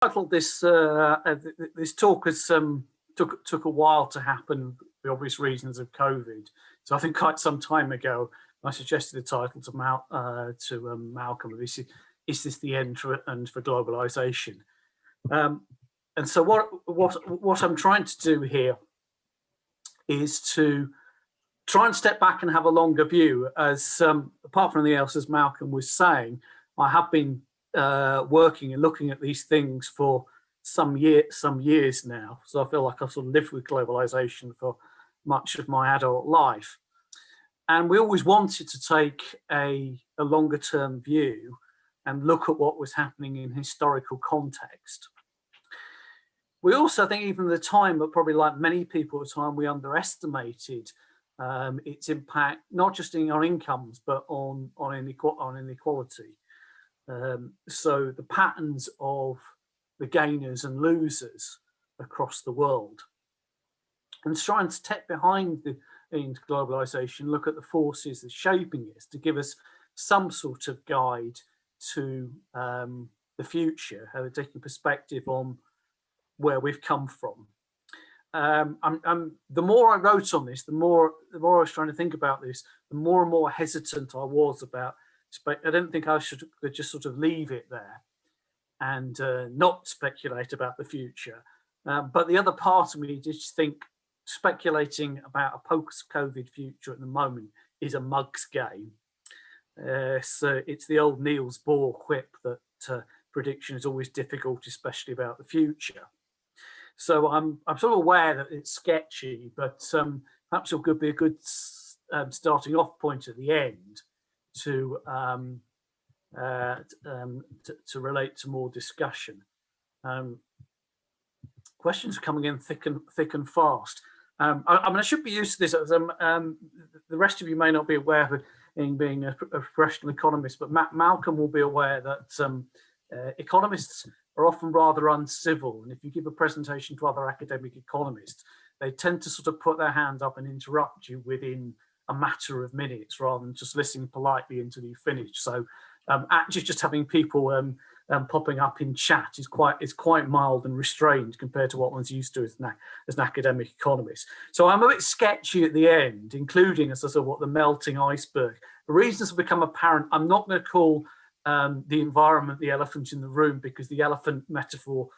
Titled this this talk has took a while to happen for obvious reasons of COVID. So I think quite some time ago I suggested the title to Malcolm. Is this the end for globalisation? And so what I'm trying to do here is to try and step back and have a longer view. As apart from anything else, as Malcolm was saying, I have been working and looking at these things for some years now. So I feel like I've sort of lived with globalisation for much of my adult life. And we always wanted to take a longer term view and look at what was happening in historical context. We also think even at the time, but probably like many people at the time, we underestimated its impact, not just on incomes, but on inequality. So the patterns of the gainers and losers across the world. And try and step behind into globalisation, look at the forces that's shaping this to give us some sort of guide to the future, taking perspective on where we've come from. The more I wrote on this, the more I was trying to think about this, the more and more hesitant I was about. I don't think I should just sort of leave it there and not speculate about the future. But the other part of me just think speculating about a post-COVID future at the moment is a mug's game. So it's the old Niels Bohr quip that prediction is always difficult, especially about the future. So I'm sort of aware that it's sketchy, but perhaps it could be a good starting off point at the end to relate to more discussion. Questions are coming in thick and fast. I should be used to this. The rest of you may not be aware of it in being a professional economist, but Malcolm will be aware that economists are often rather uncivil. And if you give a presentation to other academic economists, they tend to sort of put their hand up and interrupt you within a matter of minutes rather than just listening politely until you finish. So actually just having people popping up in chat is quite mild and restrained compared to what one's used to as an academic economist. So I'm a bit sketchy at the end, including as I said, what the melting iceberg. The reasons have become apparent. I'm not going to call the environment the elephant in the room, because the elephant metaphor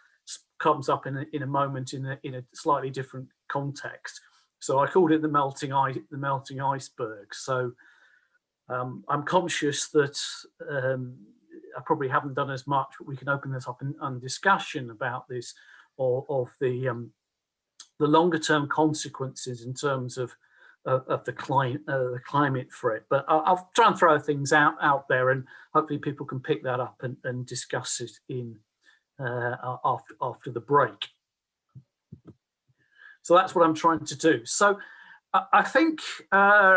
comes up in a moment in a slightly different context. So I called it the melting iceberg. So I'm conscious that I probably haven't done as much, but we can open this up in discussion about this of the longer term consequences in terms of the climate threat. But I'll try and throw things out there, and hopefully people can pick that up and discuss it in after the break. So that's what I'm trying to do. So I think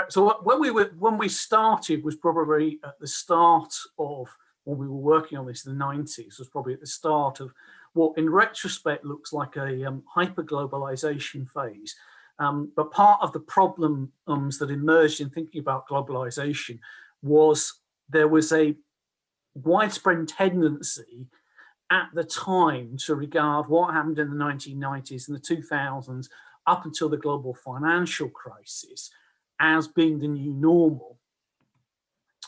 so. When we started was probably at the start of when we were working on this in the 90s. Was probably at the start of what, in retrospect, looks like a hyper-globalization phase. But part of the problems that emerged in thinking about globalization was there was a widespread tendency at the time to regard what happened in the 1990s and the 2000s up until the global financial crisis as being the new normal.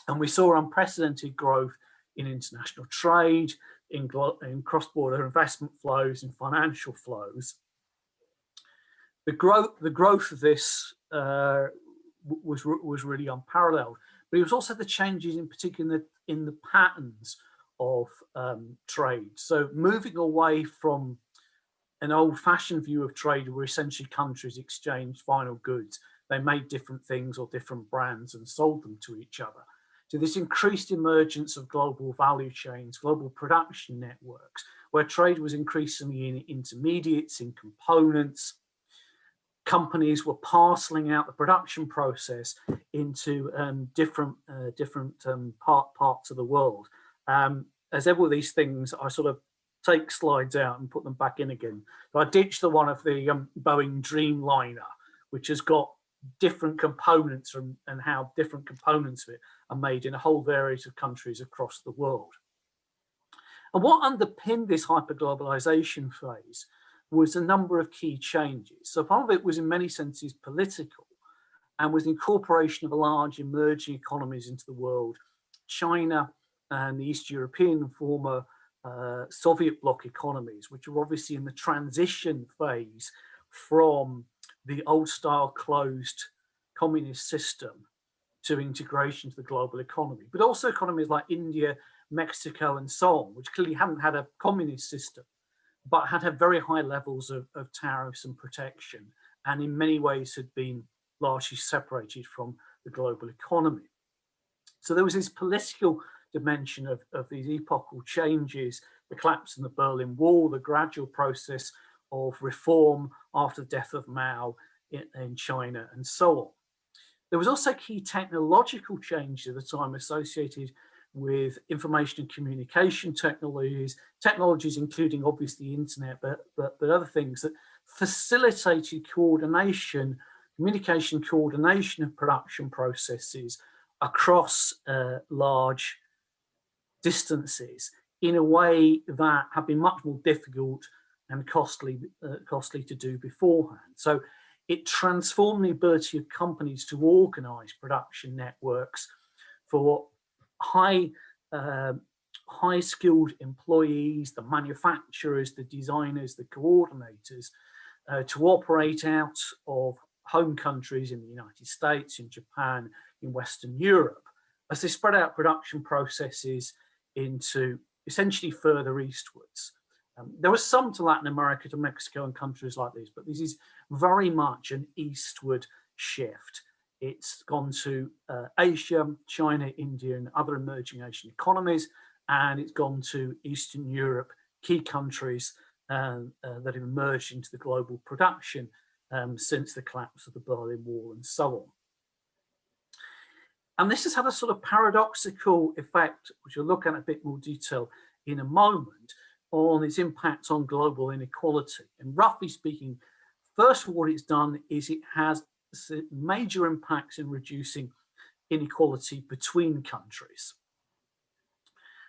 And we saw unprecedented growth in international trade, in cross-border investment flows, in financial flows. The growth of this was really unparalleled, but it was also the changes in particular in the patterns of trade. So moving away from an old-fashioned view of trade where essentially countries exchanged final goods, they made different things or different brands and sold them to each other, to this increased emergence of global value chains, global production networks, where trade was increasingly in intermediates, in components. Companies were parceling out the production process into different parts of the world. As ever with these things, I sort of take slides out and put them back in again. So I ditched the one of the Boeing Dreamliner, which has got different components and how different components of it are made in a whole variety of countries across the world. And what underpinned this hyperglobalization phase was a number of key changes. So part of it was in many senses political, and was the incorporation of large emerging economies into the world. China and the East European and former Soviet bloc economies, which are obviously in the transition phase from the old style closed communist system to integration to the global economy, but also economies like India, Mexico, and so on, which clearly hadn't had a communist system, but had very high levels of tariffs and protection, and in many ways had been largely separated from the global economy. So there was this political dimension of these epochal changes, the collapse of the Berlin Wall, the gradual process of reform after the death of Mao in China, and so on. There was also key technological changes at the time associated with information and communication technologies including obviously the internet, but other things that facilitated coordination, communication coordination of production processes across large distances in a way that had been much more difficult and costly to do beforehand. So it transformed the ability of companies to organize production networks for high skilled employees, the manufacturers, the designers, the coordinators, to operate out of home countries in the United States, in Japan, in Western Europe, as they spread out production processes into essentially further eastwards. There was some to Latin America, to Mexico and countries like these, but this is very much an eastward shift. It's gone to Asia, China, India, and other emerging Asian economies, and it's gone to Eastern Europe, key countries that have emerged into the global production since the collapse of the Berlin Wall and so on. And this has had a sort of paradoxical effect, which we'll look at in a bit more detail in a moment, on its impact on global inequality. And roughly speaking, first of all, what it's done is it has major impacts in reducing inequality between countries.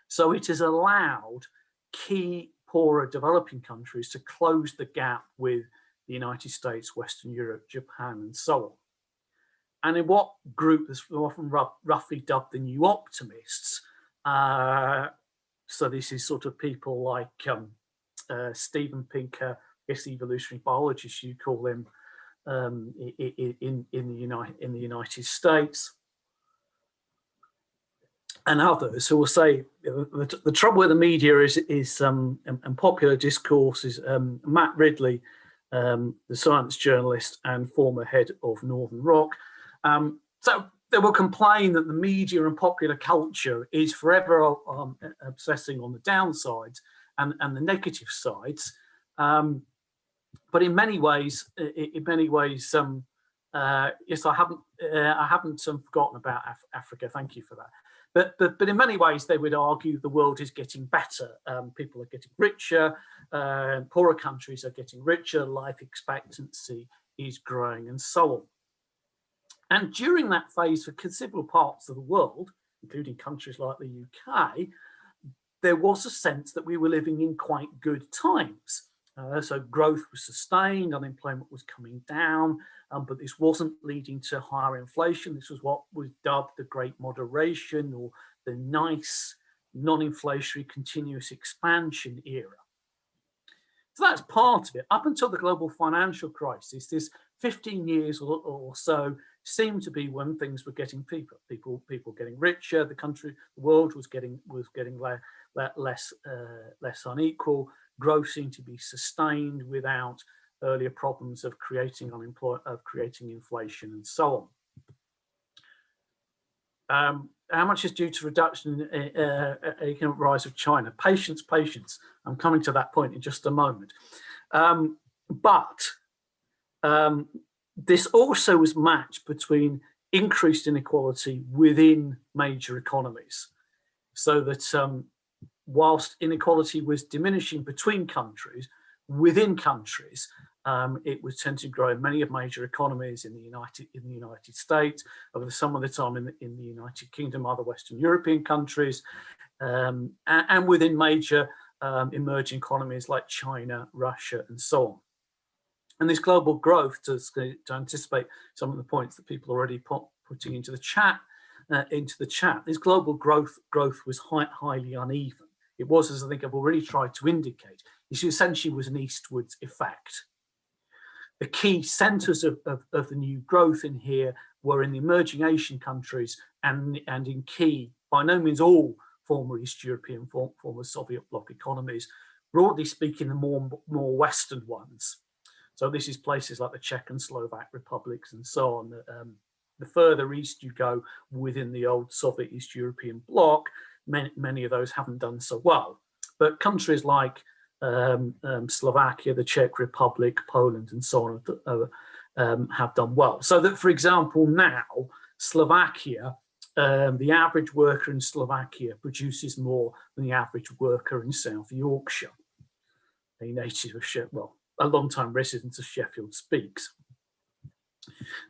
So it has allowed key poorer developing countries to close the gap with the United States, Western Europe, Japan, and so on. And in what group is often roughly dubbed the new optimists. So this is sort of people like Steven Pinker, I guess the evolutionary biologist you call him, in the United States, and others who will say the trouble with the media is and popular discourse is Matt Ridley, the science journalist and former head of Northern Rock. So they will complain that the media and popular culture is forever obsessing on the downsides and the negative sides. But in many ways, yes, I haven't forgotten about Africa. Thank you for that. But in many ways, they would argue the world is getting better. People are getting richer. Poorer countries are getting richer. Life expectancy is growing, and so on. And during that phase, for considerable parts of the world, including countries like the UK, there was a sense that we were living in quite good times. So growth was sustained, unemployment was coming down, but this wasn't leading to higher inflation. This was what was dubbed the Great Moderation, or the nice non-inflationary continuous expansion era. So that's part of it. Up until the global financial crisis, this 15 years or so seemed to be when things were getting people getting richer. The world was getting less unequal. Growth seemed to be sustained without earlier problems of creating inflation, and so on. How much is due to reduction in economic rise of China? Patience. I'm coming to that point in just a moment. But this also was matched between increased inequality within major economies, so that whilst inequality was diminishing between countries, within countries, it was tending to grow in many of major economies in the United States, over some of the time in the United Kingdom, other Western European countries, and within major emerging economies like China, Russia, and so on. And this global growth, to anticipate some of the points that people are already putting into the chat, this global growth was highly uneven. It was, as I think I've already tried to indicate, it essentially was an eastwards effect. The key centres of the new growth in here were in the emerging Asian countries and in key, by no means all, former East European, former Soviet bloc economies, broadly speaking, the more Western ones. So this is places like the Czech and Slovak republics and so on. The further east you go within the old Soviet East European bloc, many of those haven't done so well. But countries like Slovakia, the Czech Republic, Poland, and so on have done well. So that, for example, now Slovakia, the average worker in Slovakia produces more than the average worker in South Yorkshire, a native of Sheffield, well, a long-time resident of Sheffield speaks.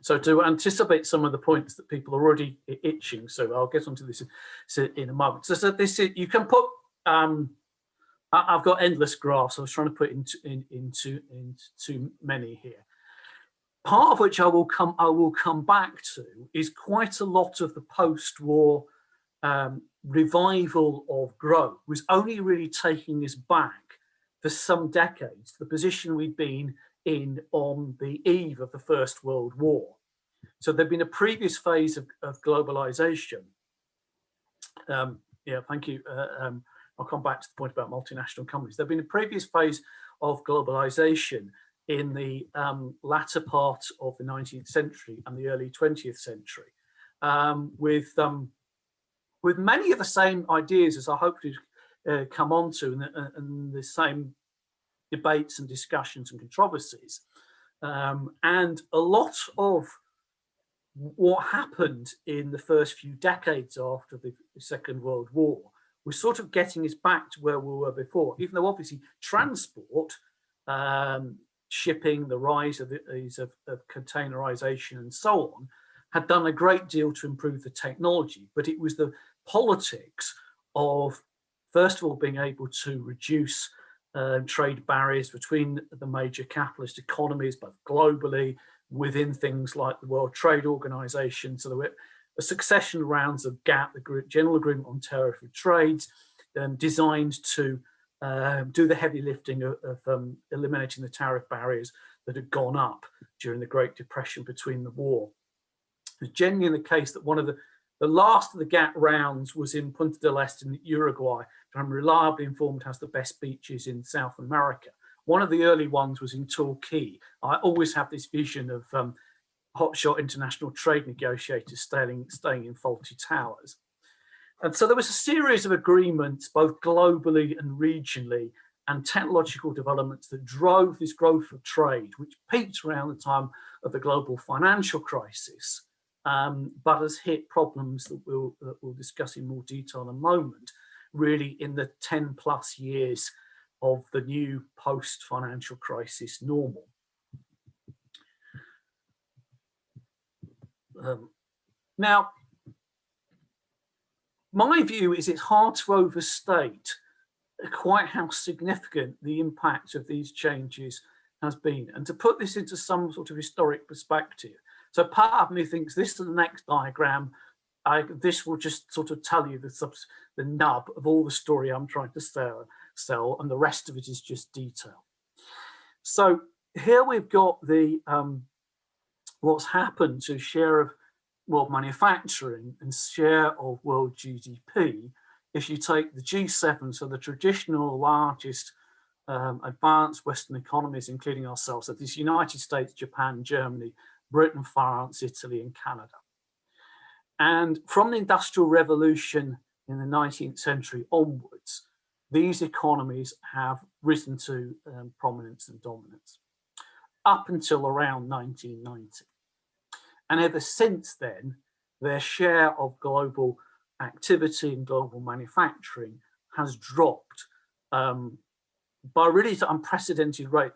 So to anticipate some of the points that people are already itching, so I'll get onto this in a moment. So this is, you can put. I've got endless graphs. I was trying to put into many here. Part of which I will come back to is quite a lot of the post-war revival of growth was only really taking us back for some decades to the position we'd been in on the eve of the First World War. So there'd been a previous phase of globalization. Yeah, thank you. I'll come back to the point about multinational companies. There'd been a previous phase of globalization in the latter part of the 19th century and the early 20th century, with many of the same ideas as I hope to come on to, and the same debates and discussions and controversies. And a lot of what happened in the first few decades after the Second World War was sort of getting us back to where we were before, even though obviously transport, shipping, the rise of containerization and so on, had done a great deal to improve the technology, but it was the politics of, first of all, being able to reduce trade barriers between the major capitalist economies, both globally, within things like the World Trade Organization. So there were a succession of rounds of GATT, the General Agreement on Tariff of Trades, designed to do the heavy lifting of eliminating the tariff barriers that had gone up during the Great Depression between the war. It was genuinely the case that one of the last of the GATT rounds was in Punta del Este in Uruguay, which I'm reliably informed has the best beaches in South America. One of the early ones was in Torquay. I always have this vision of hotshot international trade negotiators staying in faulty towers. And so there was a series of agreements, both globally and regionally, and technological developments that drove this growth of trade, which peaked around the time of the global financial crisis, but has hit problems that we'll discuss in more detail in a moment, really in the 10 plus years of the new post-financial crisis normal. Now, my view is it's hard to overstate quite how significant the impact of these changes has been. And to put this into some sort of historic perspective, so part of me thinks this is the next diagram. This will just sort of tell you the nub of all the story I'm trying to sell, and the rest of it is just detail. So here we've got the what's happened to share of world manufacturing and share of world GDP if you take the G7, so the traditional largest advanced Western economies, including ourselves, so this United States, Japan, Germany, Britain, France, Italy, and Canada. And from the Industrial Revolution in the 19th century onwards, these economies have risen to prominence and dominance up until around 1990. And ever since then, their share of global activity and global manufacturing has dropped by really unprecedented rate.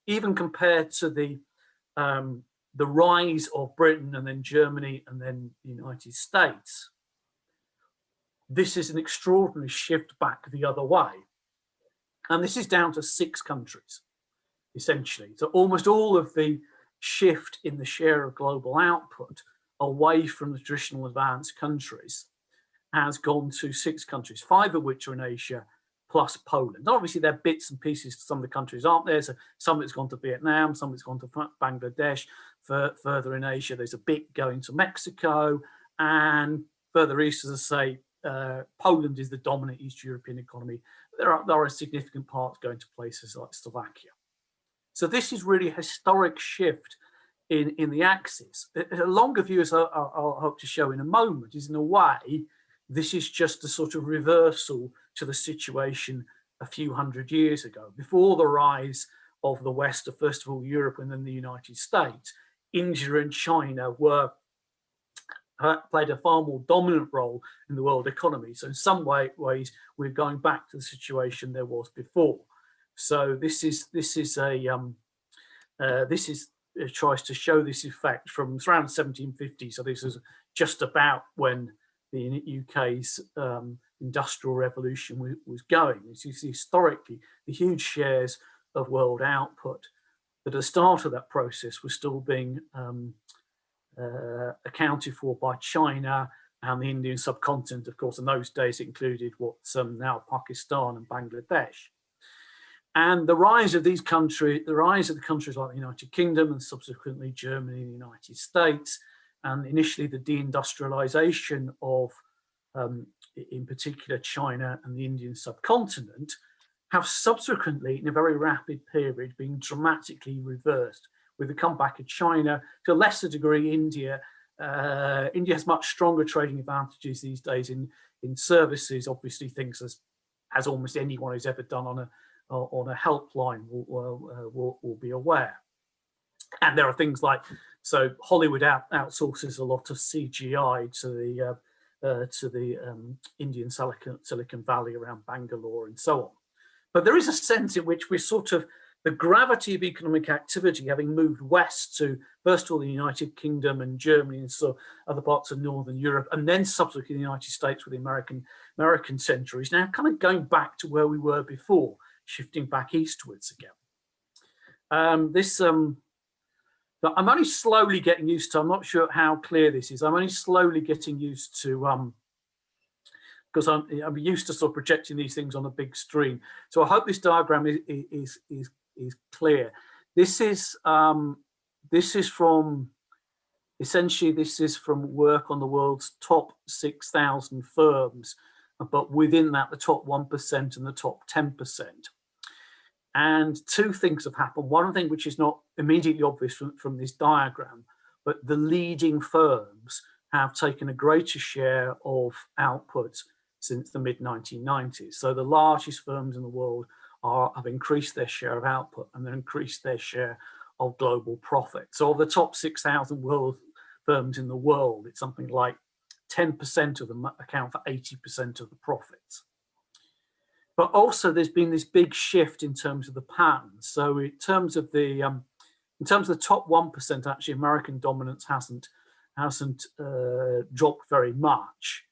Even compared to the rise of Britain and then Germany and then the United States, this is an extraordinary shift back the other way. And this is down to 6 countries, essentially. So almost all of the shift in the share of global output away from the traditional advanced countries has gone to 6 countries, 5 of which are in Asia, plus Poland. Obviously, there are bits and pieces to some of the countries aren't there. So some of it's gone to Vietnam, some of it's gone to Bangladesh. Further in Asia, there's a bit going to Mexico. And further east, as I say, Poland is the dominant East European economy. There are significant parts going to places like Slovakia. So this is really a historic shift in the axis. A longer view, as I'll hope to show in a moment, is in a way, this is just a sort of reversal to the situation a few hundred years ago. Before the rise of the West, first of all Europe and then the United States, India and China played a far more dominant role in the world economy. So in some ways, we're going back to the situation there was before. So this tries to show this effect from around 1750. So this is just about when the UK's industrial revolution was going. You see historically the huge shares of world output that at the start of that process were still being accounted for by China and the Indian subcontinent. Of course, in those days it included what's now Pakistan and Bangladesh. And the rise of these countries, the rise of the countries like the United Kingdom and subsequently Germany and the United States, and initially the deindustrialization of, in particular, China and the Indian subcontinent, have subsequently, in a very rapid period, been dramatically reversed. With the comeback of China, to a lesser degree, India. India has much stronger trading advantages these days in services. Obviously, things as almost anyone who's ever done on a helpline will be aware. And there are things like, so Hollywood outsources a lot of CGI to the Indian Silicon Valley around Bangalore and so on. But there is a sense in which we're sort of, the gravity of economic activity having moved west to, first of all, the United Kingdom and Germany and so other parts of Northern Europe, and then subsequently the United States with the American century, is now kind of going back to where we were before, shifting back eastwards again. But I'm only slowly getting used to, I'm not sure how clear this is, I'm only slowly getting used to, because I'm used to sort of projecting these things on a big screen. So I hope this diagram is clear. This is from, essentially this is from work on the world's top 6,000 firms, but within that the top 1% and the top 10%. And 2 things have happened. One thing which is not immediately obvious from this diagram, but the leading firms have taken a greater share of output since the mid-1990s. So the largest firms in the world have increased their share of output and then increased their share of global profit. So of the top 6,000 world firms in the world, it's something like 10% of them account for 80% of the profits. But also there's been this big shift in terms of the patterns. So in terms of the top 1%, actually American dominance hasn't dropped very much.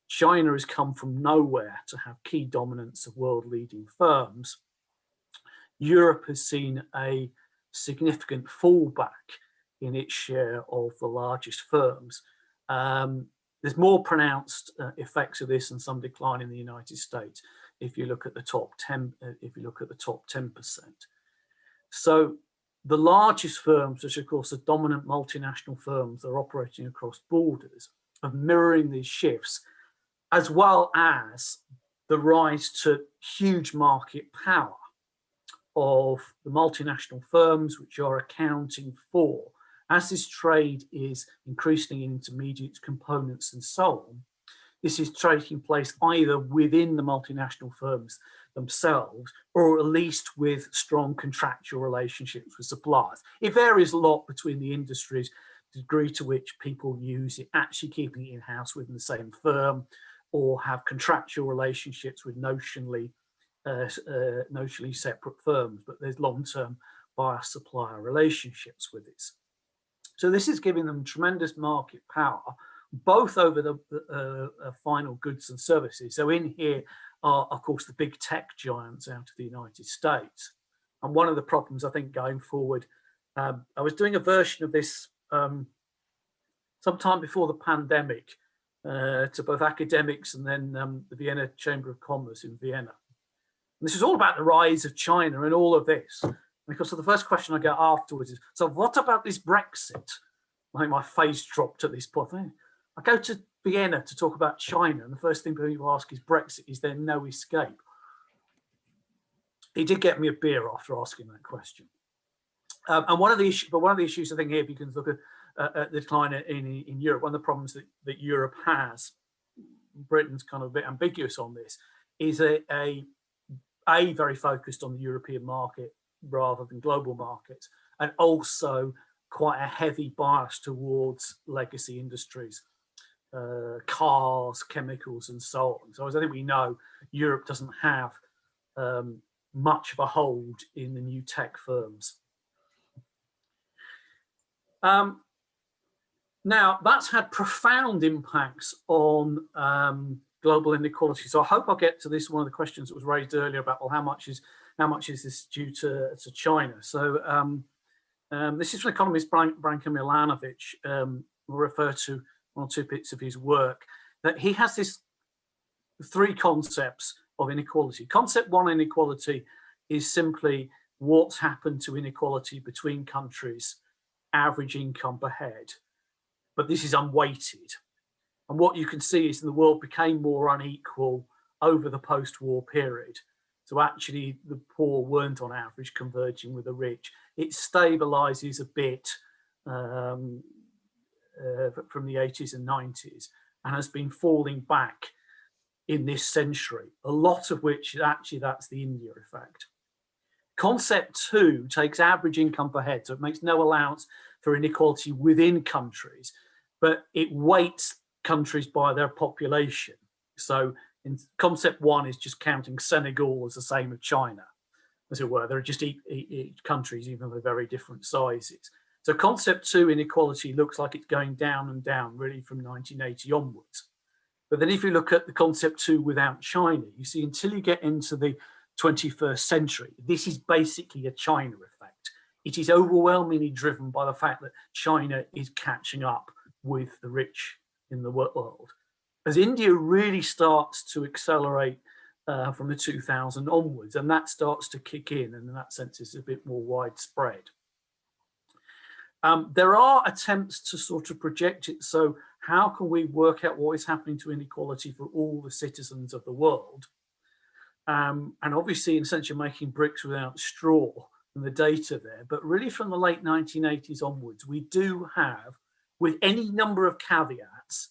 China has come from nowhere to have key dominance of world leading firms. Europe has seen a significant fallback in its share of the largest firms. There's more pronounced effects of this and some decline in the United States if you look at the top 10%. So the largest firms, which of course are dominant multinational firms that are operating across borders, are mirroring these shifts, as well as the rise to huge market power of the multinational firms, which are accounting for, as this trade is increasing in intermediate components and so on, this is taking place either within the multinational firms themselves, or at least with strong contractual relationships with suppliers. It varies a lot between the industries, the degree to which people use it, actually keeping it in-house within the same firm, or have contractual relationships with notionally separate firms, but there's long-term buyer-supplier relationships with this. So this is giving them tremendous market power, both over the final goods and services. So in here are, of course, the big tech giants out of the United States. And one of the problems, I think, going forward, I was doing a version of this sometime before the pandemic to both academics and then the Vienna Chamber of Commerce in Vienna. And this is all about the rise of China and all of this. Because so the first question I get afterwards is, so what about this Brexit? I think my face dropped at this point. I go to Vienna to talk about China, and the first thing people ask is Brexit. Is there no escape? He did get me a beer after asking that question. And one of the issues, I think, here, if you can look at the decline in Europe, one of the problems that Europe has, Britain's kind of a bit ambiguous on this, is a very focused on the European market rather than global markets, and also quite a heavy bias towards legacy industries, cars, chemicals, and so on. So as I think we know, Europe doesn't have much of a hold in the new tech firms. Now, that's had profound impacts on global inequality. So I hope I'll get to this. One of the questions that was raised earlier about, well, how much is this due to China? So this is from economist Branko Milanovic, we'll refer to one or two bits of his work, that he has this three concepts of inequality. Concept one, inequality, is simply what's happened to inequality between countries, average income per head. But this is unweighted. And what you can see is the world became more unequal over the post-war period. So actually the poor weren't on average converging with the rich. It stabilizes a bit from the 80s and 90s and has been falling back in this century, a lot of which actually that's the India effect. Concept two takes average income per head, so it makes no allowance for inequality within countries, but it weights countries by their population. So in concept one is just counting Senegal as the same as China, as it were. They're just each countries, even though they're very different sizes. So concept two, inequality, looks like it's going down and down really from 1980 onwards. But then if you look at the concept two without China, you see until you get into the 21st century, this is basically a China effect. It is overwhelmingly driven by the fact that China is catching up with the rich in the world. As India really starts to accelerate from the 2000 onwards, and that starts to kick in, and in that sense is a bit more widespread. There are attempts to sort of project it. So how can we work out what is happening to inequality for all the citizens of the world? And obviously, in a sense, you're making bricks without straw and the data there. But really from the late 1980s onwards, we do have, with any number of caveats,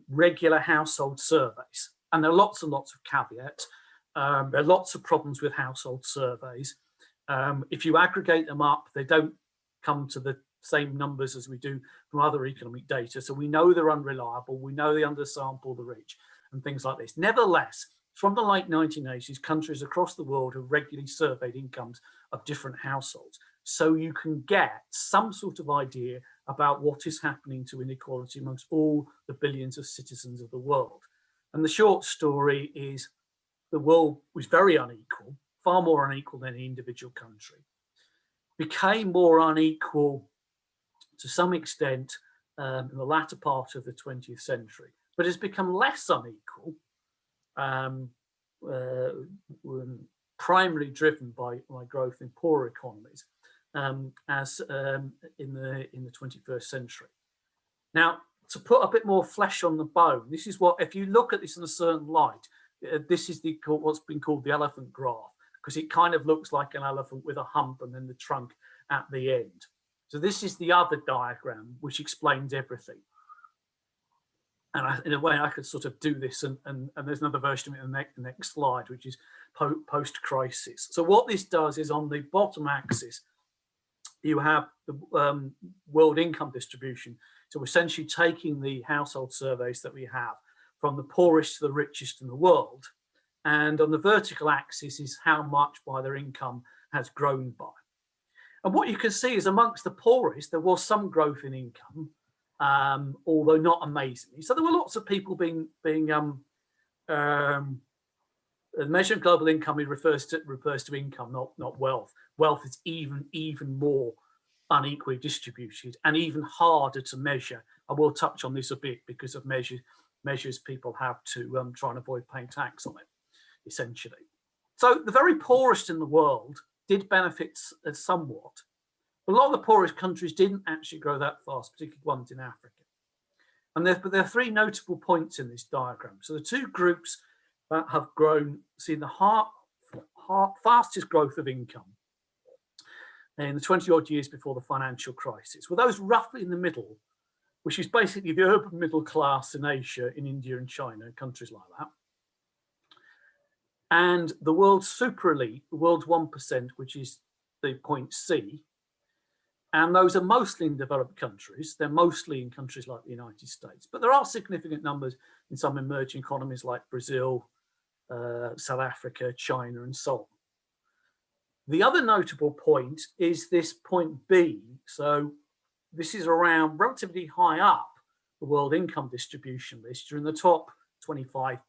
regular household surveys. And there are lots and lots of caveats. There are lots of problems with household surveys. If you aggregate them up, they don't come to the same numbers as we do from other economic data. So we know they're unreliable. We know they undersample the rich and things like this. Nevertheless, from the late 1980s, countries across the world have regularly surveyed incomes of different households. So you can get some sort of idea about what is happening to inequality amongst all the billions of citizens of the world. And the short story is the world was very unequal, far more unequal than any individual country, became more unequal to some extent in the latter part of the 20th century, but has become less unequal, primarily driven by growth in poorer economies, as in the 21st century. Now, to put a bit more flesh on the bone, this is what, if you look at this in a certain light, this is what's been called the elephant graph, because it kind of looks like an elephant with a hump and then the trunk at the end. So this is the other diagram, which explains everything. And in a way, I could sort of do this, and there's another version of it in the next slide, which is post-crisis. So what this does is on the bottom axis, you have the world income distribution. So we're essentially taking the household surveys that we have from the poorest to the richest in the world. And on the vertical axis is how much by their income has grown by. And what you can see is amongst the poorest, there was some growth in income, although not amazingly. So there were lots of people being the measure of global income refers to income, not wealth. Wealth is even more unequally distributed and even harder to measure. I will touch on this a bit because of measures people have to try and avoid paying tax on it, essentially. So the very poorest in the world did benefit somewhat. But a lot of the poorest countries didn't actually grow that fast, particularly ones in Africa. And there are three notable points in this diagram. So the two groups that have seen the fastest growth of income in the 20-odd years before the financial crisis were those roughly in the middle, which is basically the urban middle class in Asia, in India and China, countries like that. And the world's super elite, the world's 1%, which is the point C. And those are mostly in developed countries. They're mostly in countries like the United States. But there are significant numbers in some emerging economies like Brazil, South Africa, China, and so on. The other notable point is this point B. So this is around relatively high up the world income distribution list. You're in the top 25%,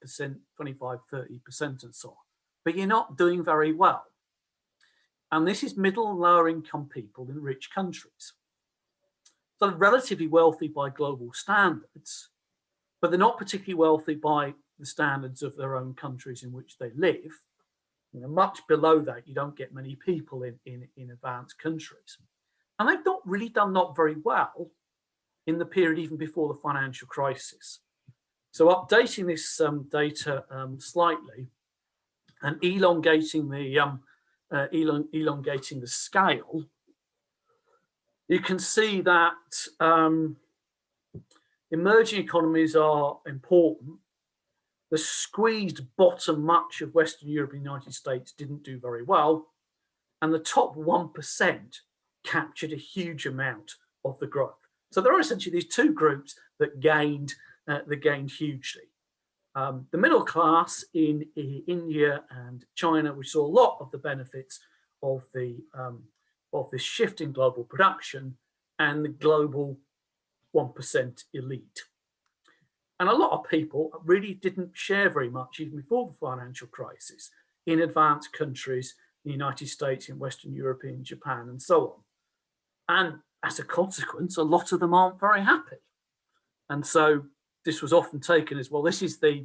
25, 30% and so on. But you're not doing very well. And this is middle and lower income people in rich countries. So they're relatively wealthy by global standards, but they're not particularly wealthy by the standards of their own countries in which they live. You know, much below that, you don't get many people in advanced countries. And they've not really done not very well in the period even before the financial crisis. So updating this data slightly and elongating the scale, you can see that emerging economies are important. The squeezed bottom much of Western Europe and the United States didn't do very well. And the top 1% captured a huge amount of the growth. So there are essentially these two groups that gained hugely. The middle class in India and China, we saw a lot of the benefits of this shift in global production, and the global 1% elite. And a lot of people really didn't share very much even before the financial crisis in advanced countries, the United States, in Western Europe, in Japan, and so on. And as a consequence, a lot of them aren't very happy. And so this was often taken as, well, this is the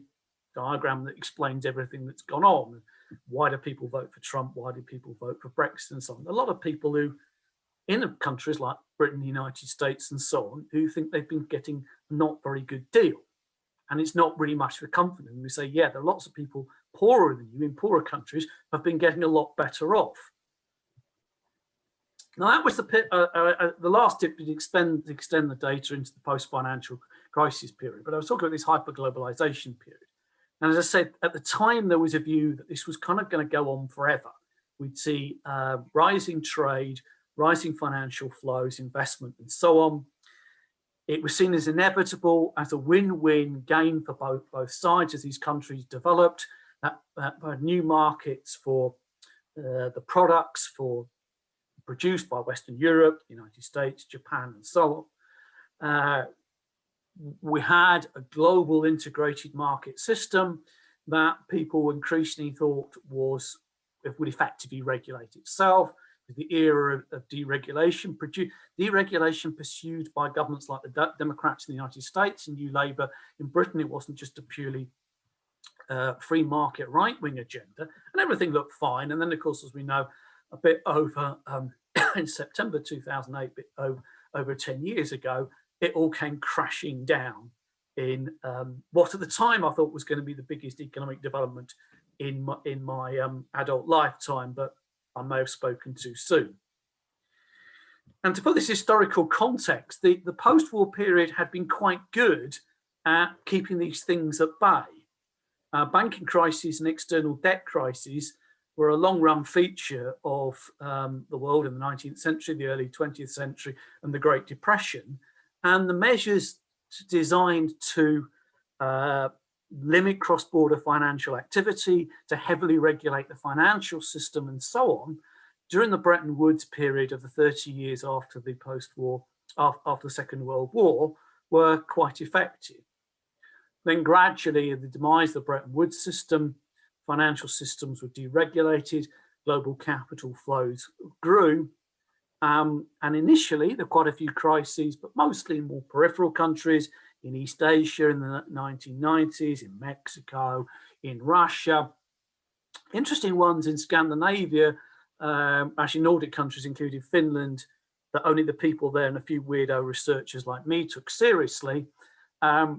diagram that explains everything that's gone on. Why do people vote for Trump? Why do people vote for Brexit and so on? A lot of people who, in countries like Britain, the United States and so on, who think they've been getting a not very good deal. And it's not really much for comfort. And we say, yeah, there are lots of people poorer than you in poorer countries have been getting a lot better off. Now, that was the last tip to extend the data into the post-financial crisis period. But I was talking about this hyper-globalization period. And as I said, at the time, there was a view that this was kind of going to go on forever. We'd see rising trade, rising financial flows, investment, and so on. It was seen as inevitable, as a win-win gain for both sides as these countries developed, new markets for the products produced by Western Europe, the United States, Japan, and so on. We had a global integrated market system that people increasingly thought would effectively regulate itself. The era of deregulation pursued by governments like the Democrats in the United States and New Labour in Britain. It wasn't just a purely free market right-wing agenda, and everything looked fine. And then, of course, as we know, a bit over in September 2008, over 10 years ago, it all came crashing down in what at the time I thought was going to be the biggest economic development in my adult lifetime, but I may have spoken too soon. And to put this historical context, the post-war period had been quite good at keeping these things at bay. Banking crises and external debt crises were a long-run feature of the world in the 19th century, the early 20th century, and the Great Depression. And the measures designed to limit cross-border financial activity, to heavily regulate the financial system and so on, during the Bretton Woods period of the 30 years after the post-war, after the Second World War, were quite effective. Then gradually, the demise of the Bretton Woods system, financial systems were deregulated, global capital flows grew, and initially there were quite a few crises, but mostly in more peripheral countries, in East Asia in the 1990s, in Mexico, in Russia. Interesting ones in Scandinavia, actually Nordic countries, including Finland, that only the people there and a few weirdo researchers like me took seriously.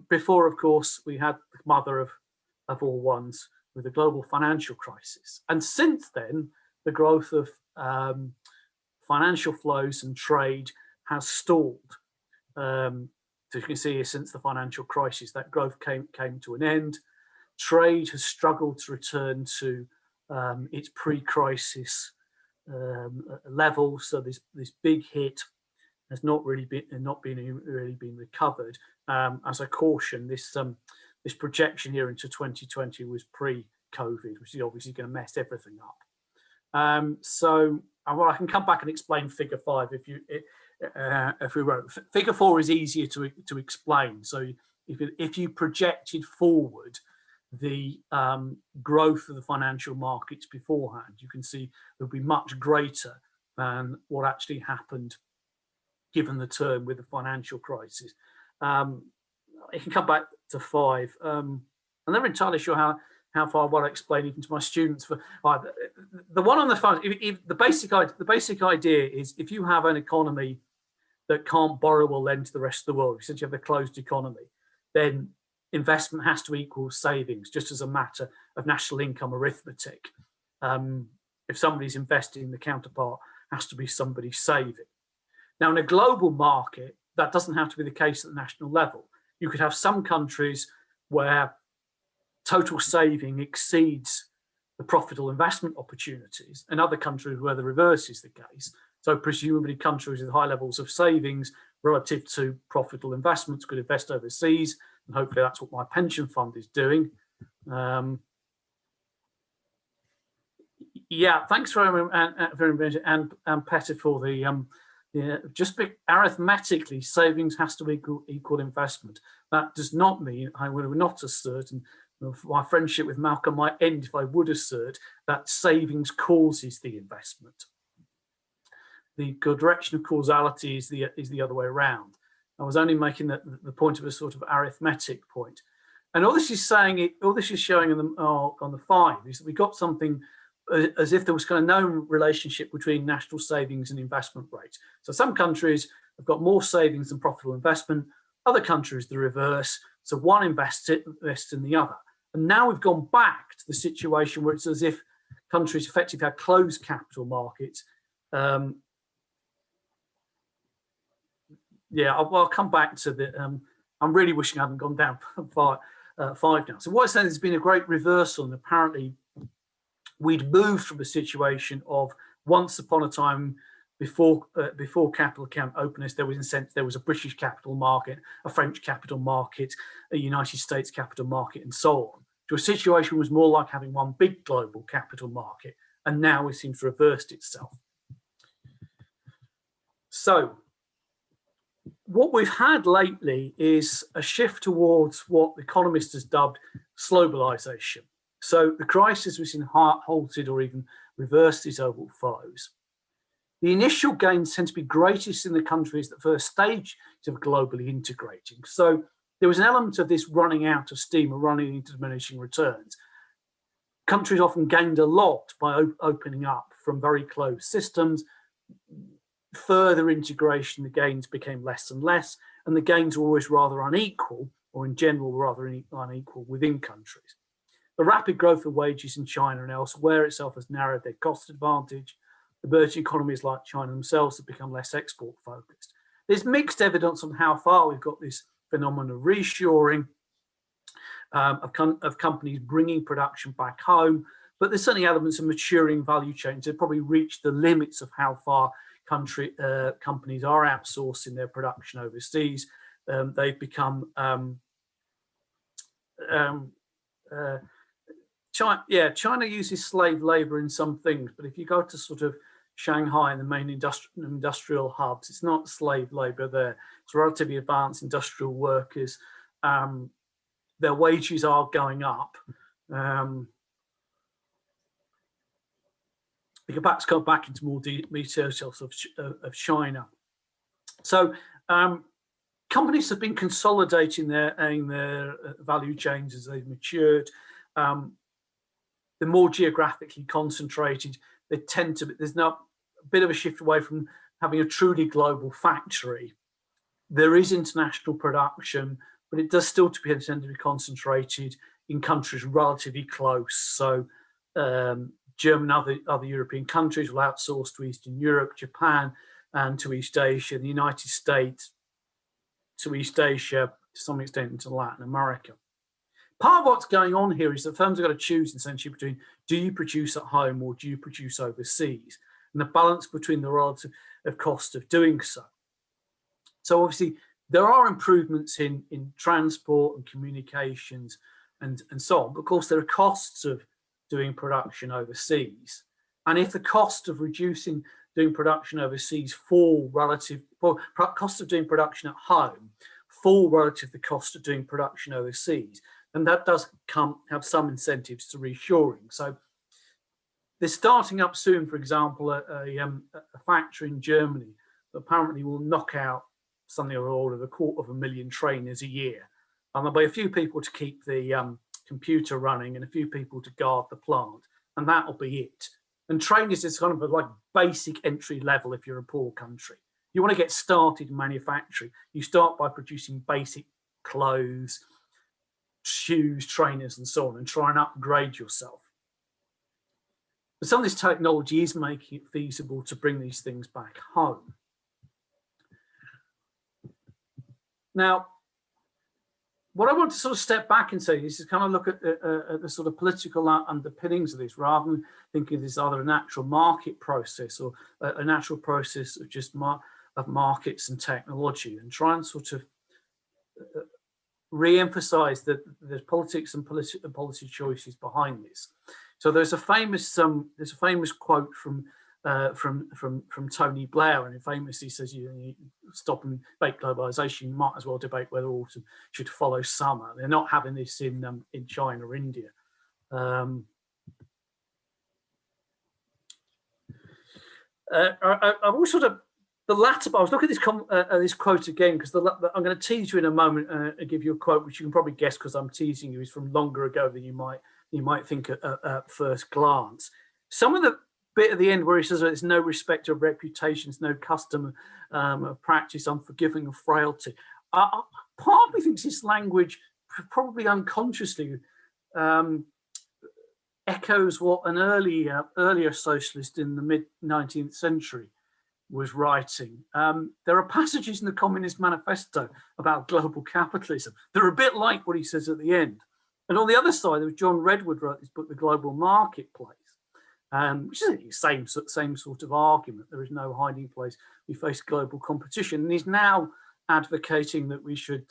Before, of course, we had the mother of all ones with the global financial crisis. And since then, the growth of financial flows and trade has stalled. So you can see here, since the financial crisis, that growth came to an end. Trade has struggled to return to its pre-crisis level. So this big hit has not really been recovered. As a caution, this projection here into 2020 was pre-COVID, which is obviously going to mess everything up. So I can come back and explain figure 5 if we wrote. Figure 4 is easier to explain. So if you projected forward the growth of the financial markets beforehand, you can see it would be much greater than what actually happened given the term with the financial crisis. I can come back to 5. I'm never entirely sure how far I want to explain even to my students. For the one on the front, the basic idea is, if you have an economy that can't borrow or lend to the rest of the world, since you have a closed economy, then investment has to equal savings, just as a matter of national income arithmetic. If somebody's investing, the counterpart has to be somebody saving. Now, in a global market, that doesn't have to be the case at the national level. You could have some countries where total saving exceeds the profitable investment opportunities, and other countries where the reverse is the case. So presumably countries with high levels of savings relative to profitable investments could invest overseas, and hopefully that's what my pension fund is doing. Yeah, thanks very much, and Petter, for the just arithmetically, savings has to equal investment. That does not mean I would not assert, and my friendship with Malcolm might end if I would assert, that savings causes the investment. The direction of causality is the other way around. I was only making the point of a sort of arithmetic point. And all this is saying, all this is showing on the 5 is that we got something as if there was kind of no relationship between national savings and investment rates. So some countries have got more savings than profitable investment, other countries the reverse. So one invests in the other. And now we've gone back to the situation where it's as if countries effectively have closed capital markets. Yeah, I'll come back to the. I'm really wishing I hadn't gone down 5 now. So what I'm saying, there's been a great reversal, and apparently we'd moved from a situation of once upon a time before capital account openness, there was in a sense there was a British capital market, a French capital market, a United States capital market, and so on, to a situation was more like having one big global capital market, and now it seems to have reversed itself. So what we've had lately is a shift towards what economists has dubbed globalisation. So the crisis was halted or even reversed these overall flows. The initial gains tend to be greatest in the countries that first stage of globally integrating. So there was an element of this running out of steam or running into diminishing returns. Countries often gained a lot by opening up from very closed systems. Further integration, the gains became less and less, and the gains were always rather unequal, or in general rather unequal within countries. The rapid growth of wages in China and elsewhere itself has narrowed their cost advantage. Emerging economies like China themselves have become less export focused. There's mixed evidence on how far we've got this phenomenon of reshoring, of companies bringing production back home, but there's certainly elements of maturing value chains that probably reached the limits of how far companies are outsourcing their production overseas. They've become China uses slave labor in some things, but if you go to sort of Shanghai and the main industrial hubs. It's not slave labour there. It's relatively advanced industrial workers. Their wages are going up. We can perhaps go back into more details of China. So companies have been consolidating their value chains as they've matured. They're more geographically concentrated. They tend to, there's now a bit of a shift away from having a truly global factory. There is international production, but it does still tend to be concentrated in countries relatively close. So German and other European countries will outsource to Eastern Europe, Japan, and to East Asia, the United States to East Asia, to some extent into Latin America. Part of what's going on here is that firms have got to choose essentially between, do you produce at home or do you produce overseas? And the balance between the relative cost of doing so. So obviously there are improvements in transport and communications and so on, but of course there are costs of doing production overseas. And if the cost of doing production overseas fall relative, well, cost of doing production at home fall relative to the cost of doing production overseas, and that does have some incentives to reshoring. So they're starting up soon, for example, a factory in Germany that apparently will knock out something of the order of 250,000 trainers a year. And there'll be a few people to keep the computer running and a few people to guard the plant, and that'll be it. And trainers is kind of like basic entry level if you're a poor country. You want to get started in manufacturing, you start by producing basic clothes, shoes, trainers, and so on, and try and upgrade yourself. But some of this technology is making it feasible to bring these things back home. Now, what I want to sort of step back and say is to kind of look at the sort of political underpinnings of this, rather than thinking of this either a natural market process or a natural process of just markets and technology, and try and sort of re-emphasize that there's politics and policy choices behind this. So there's a famous quote from Tony Blair, and he famously says, you stop and debate globalisation, you might as well debate whether autumn should follow summer. They're not having this in China or India. I've also sort of the latter. I was looking at this quote again because I'm going to tease you in a moment and give you a quote which you can probably guess because I'm teasing you is from longer ago than you might think at first glance. Some of the bit at the end where he says there's no respect of reputations, no custom of practice, unforgiving of frailty. Part of me thinks this language probably unconsciously echoes what an earlier socialist in the mid-19th century was writing. There are passages in the Communist Manifesto about global capitalism. They're a bit like what he says at the end. And on the other side, there was John Redwood wrote this book, The Global Marketplace, which is the same sort of argument. There is no hiding place. We face global competition. And he's now advocating that we should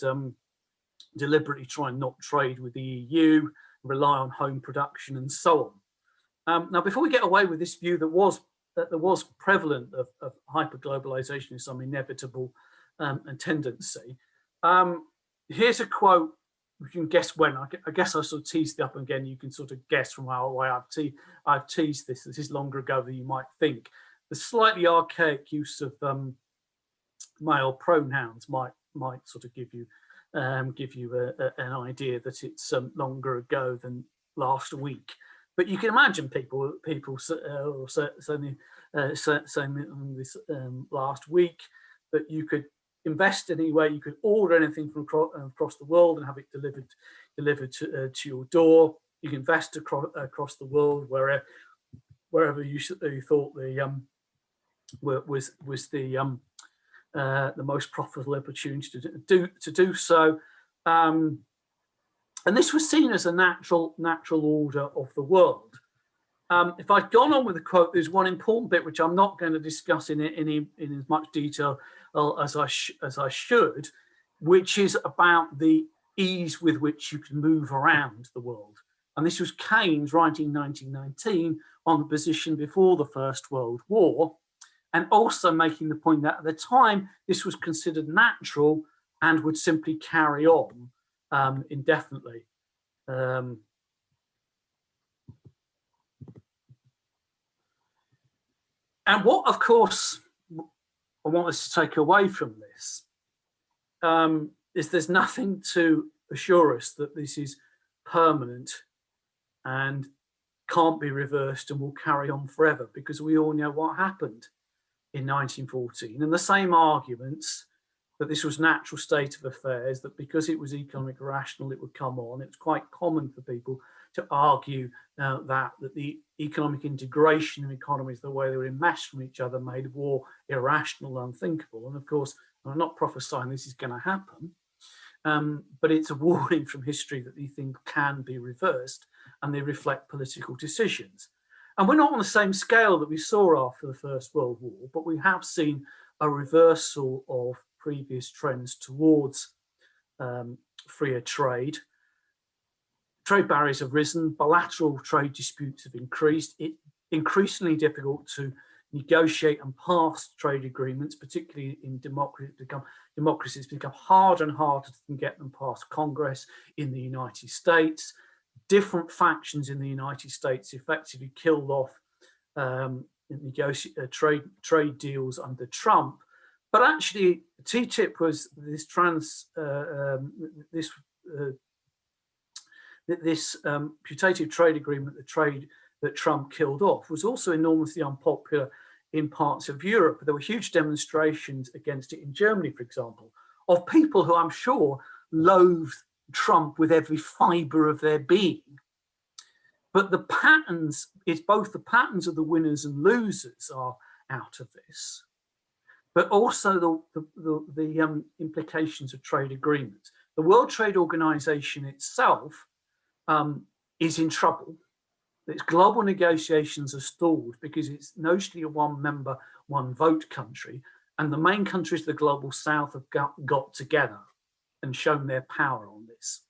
deliberately try and not trade with the EU, rely on home production and so on. Now, before we get away with this view that there was prevalent of hyperglobalization as some inevitable tendency, here's a quote. You can guess when. I guess I sort of teased it up again. You can sort of guess from how I've teased this. This is longer ago than you might think. The slightly archaic use of male pronouns might sort of give you an idea that it's longer ago than last week. But you can imagine people saying this last week that you could invest anywhere, you could order anything from across the world and have it delivered to your door. You can invest across the world wherever you thought the was the most profitable opportunity to do so. And this was seen as a natural order of the world. If I'd gone on with the quote, there's one important bit which I'm not going to discuss in as much detail as I should, which is about the ease with which you can move around the world. And this was Keynes writing in 1919 on the position before the First World War, and also making the point that at the time this was considered natural and would simply carry on indefinitely. And what, of course, I want us to take away from this is there's nothing to assure us that this is permanent and can't be reversed and will carry on forever, because we all know what happened in 1914. And the same arguments that this was natural state of affairs, that because it was economic rational, it would come on. It's quite common for people to argue that the economic integration of economies, the way they were enmeshed from each other, made war irrational, unthinkable. And of course, I'm not prophesying this is going to happen, but it's a warning from history that these things can be reversed, and they reflect political decisions. And we're not on the same scale that we saw after the First World War, but we have seen a reversal of previous trends towards freer trade. Trade barriers have risen, bilateral trade disputes have increased. It's increasingly difficult to negotiate and pass trade agreements, particularly in democracies, become harder and harder to get them past Congress. In the United States, different factions in the United States effectively killed off trade deals under Trump. But actually, TTIP was this putative trade agreement, that Trump killed off, was also enormously unpopular in parts of Europe. There were huge demonstrations against it in Germany, for example, of people who I'm sure loathed Trump with every fibre of their being. But the patterns, it's both the patterns of the winners and losers are out of this, but also the implications of trade agreements. The World Trade Organization itself is in trouble. Its global negotiations are stalled because it's notionally a one member, one vote country, and the main countries of the global south have got together and shown their power on this.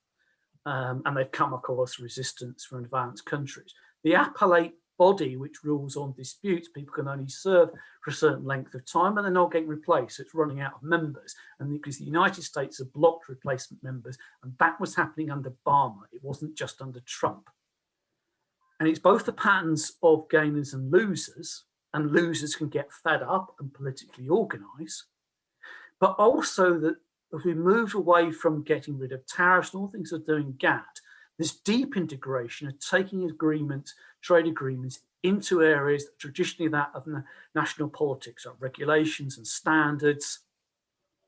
And they've come across resistance from advanced countries. The appellate body, which rules on disputes, people can only serve for a certain length of time, and they're not getting replaced. So it's running out of members. And because the United States have blocked replacement members, and that was happening under Obama, it wasn't just under Trump. And it's both the patterns of gainers and losers can get fed up and politically organize, but also that if we move away from getting rid of tariffs and all things are doing GATT, this deep integration of taking agreements, trade agreements, into areas that traditionally that of national politics, like regulations and standards.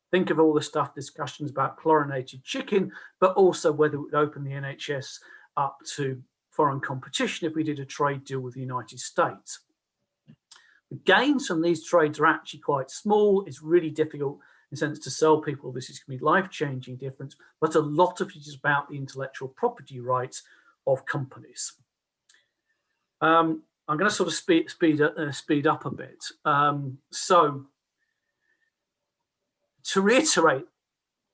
Think of all the stuff, discussions about chlorinated chicken, but also whether it would open the NHS up to foreign competition if we did a trade deal with the United States. The gains from these trades are actually quite small. It's really difficult in a sense to sell people this is going to be life-changing difference, but a lot of it is about the intellectual property rights of companies. I'm going to sort of speed up a bit. So to reiterate,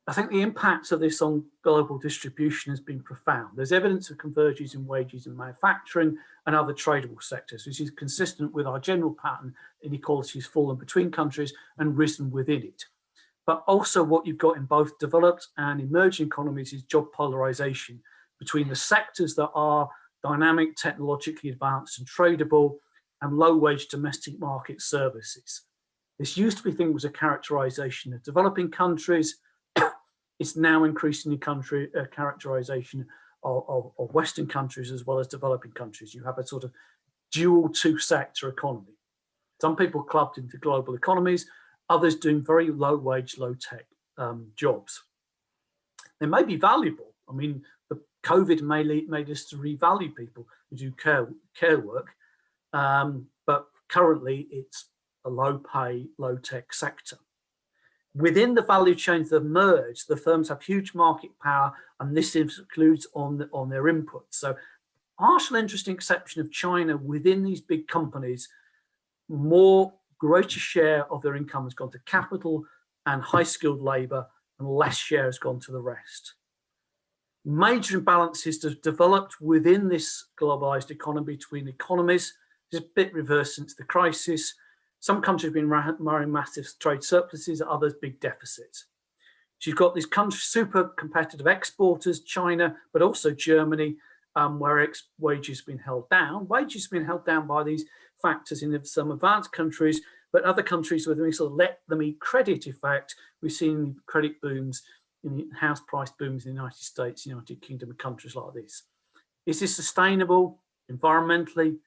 I think the impact of this on global distribution has been profound. There's evidence of convergence in wages in manufacturing and other tradable sectors, which is consistent with our general pattern. Inequality has fallen between countries and risen within it. But also what you've got in both developed and emerging economies is job polarization between the sectors that are dynamic, technologically advanced and tradable, and low-wage domestic market services. This used to be thing was a characterization of developing countries. It's now increasingly characterization of Western countries as well as developing countries. You have a sort of dual two-sector economy. Some people clubbed into global economies, others doing very low-wage, low-tech jobs. They may be valuable. I mean, the COVID made us to revalue people who do care work, but currently it's a low-pay, low-tech sector. Within the value chains that have merged, the firms have huge market power, and this includes on their inputs. So, partial interesting exception of China, within these big companies, greater share of their income has gone to capital and high-skilled labor, and less share has gone to the rest. Major imbalances have developed within this globalized economy between economies It's a bit reversed since the crisis. Some countries have been running massive trade surpluses, others big deficits. So you've got these countries, super competitive exporters, China, but also Germany, where wages have been held down. Wages have been held down by these factors in some advanced countries, but other countries where they sort of let them eat credit effect. We've seen credit booms, in house price booms in the United States, United Kingdom, and countries like this. Is this sustainable environmentally,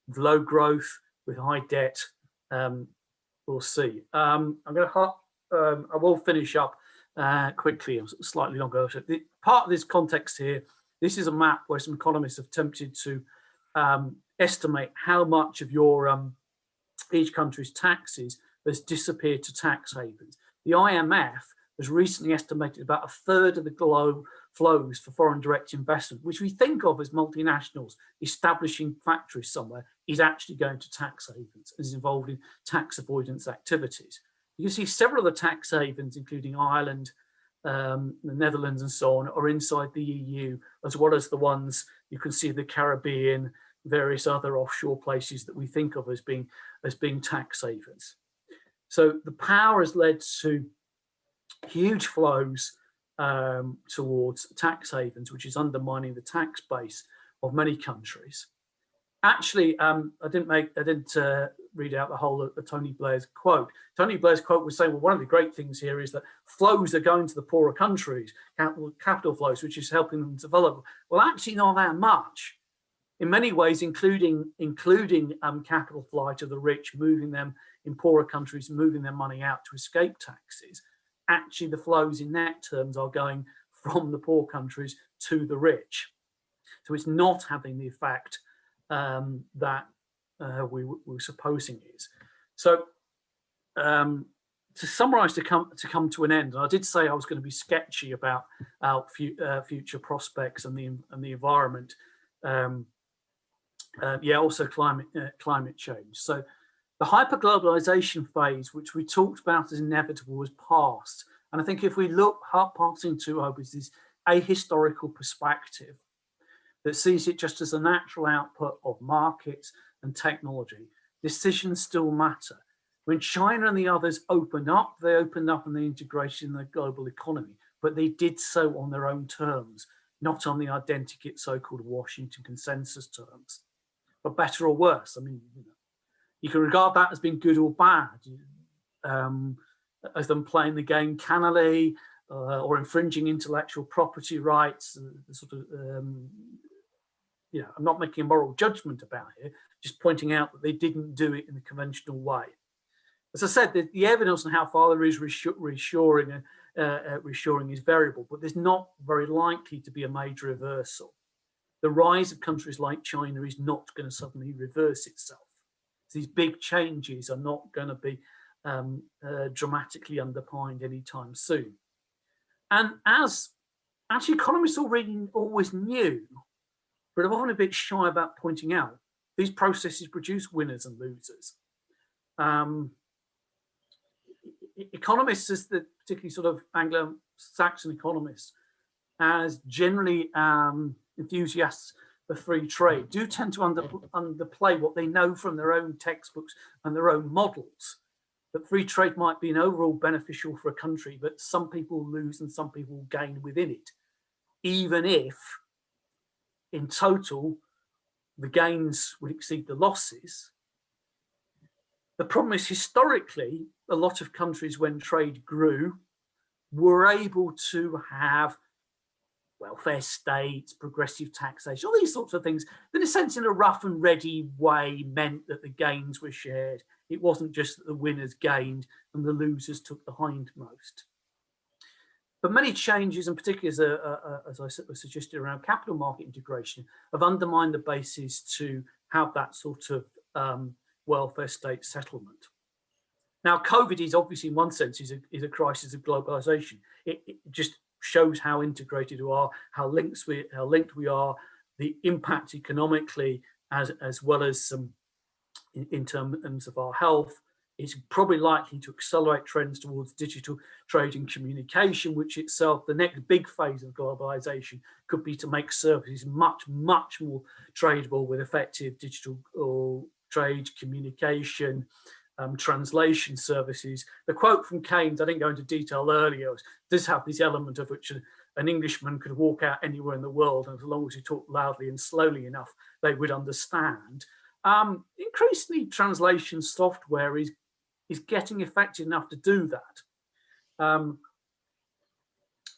with low growth, with high debt? We'll see. I will finish up quickly, slightly longer. Part of this context here, this is a map where some economists have attempted to estimate how much of your each country's taxes has disappeared to tax havens. The IMF has recently estimated about a third of the global flows for foreign direct investment, which we think of as multinationals establishing factories somewhere, is actually going to tax havens, is involved in tax avoidance activities. You can see several of the tax havens, including Ireland, the Netherlands and so on, are inside the EU, as well as the ones you can see the Caribbean, various other offshore places that we think of as being tax havens. So the power has led to huge flows towards tax havens, which is undermining the tax base of many countries. Actually, I didn't read out the whole of Tony Blair's quote. Tony Blair's quote was saying, well, one of the great things here is that flows are going to the poorer countries, capital flows, which is helping them develop. Well, actually not that much. In many ways, including capital flight to the rich, moving them in poorer countries, moving their money out to escape taxes. Actually, the flows in net terms are going from the poor countries to the rich. So it's not having the effect that we were supposing is. So to summarize, to come to an end, and I did say I was going to be sketchy about our future prospects and the environment. Also climate change. So the hyperglobalization phase, which we talked about as inevitable, was past. And I think if we look passing to over this ahistorical perspective that sees it just as a natural output of markets and technology, decisions still matter. When China and the others opened up, they opened up in the integration in the global economy, but they did so on their own terms, not on the identikit so-called Washington consensus terms. But better or worse, I mean, you can regard that as being good or bad, as them playing the game cannily or infringing intellectual property rights. I'm not making a moral judgment about it, just pointing out that they didn't do it in the conventional way. As I said, the evidence on how far there is reshoring is variable, but there's not very likely to be a major reversal. The rise of countries like China is not going to suddenly reverse itself. These big changes are not going to be dramatically underpinned anytime soon. And as actually economists always knew, but I'm often a bit shy about pointing out, these processes produce winners and losers. Economists, as the particularly sort of Anglo-Saxon economists, as generally enthusiasts for free trade, do tend to underplay what they know from their own textbooks and their own models, that free trade might be an overall beneficial for a country, but some people lose and some people gain within it, even if in total the gains would exceed the losses. The problem is, historically, a lot of countries, when trade grew, were able to have welfare states, progressive taxation, all these sorts of things that, in a sense, in a rough and ready way, meant that the gains were shared. It wasn't just that the winners gained and the losers took the hindmost. But many changes, and particularly as I suggested around capital market integration, have undermined the basis to have that sort of welfare state settlement. Now, COVID is obviously, in one sense, is a crisis of globalization. It just shows how integrated we are, how linked we are, the impact economically, as well as in terms of our health. It's probably likely to accelerate trends towards digital trade and communication, which itself, the next big phase of globalization, could be to make services much, much more tradable with effective digital trade, communication, translation services. The quote from Keynes, I didn't go into detail earlier, does have this element of which an Englishman could walk out anywhere in the world, and as long as he talked loudly and slowly enough, they would understand. Increasingly, translation software is getting effective enough to do that.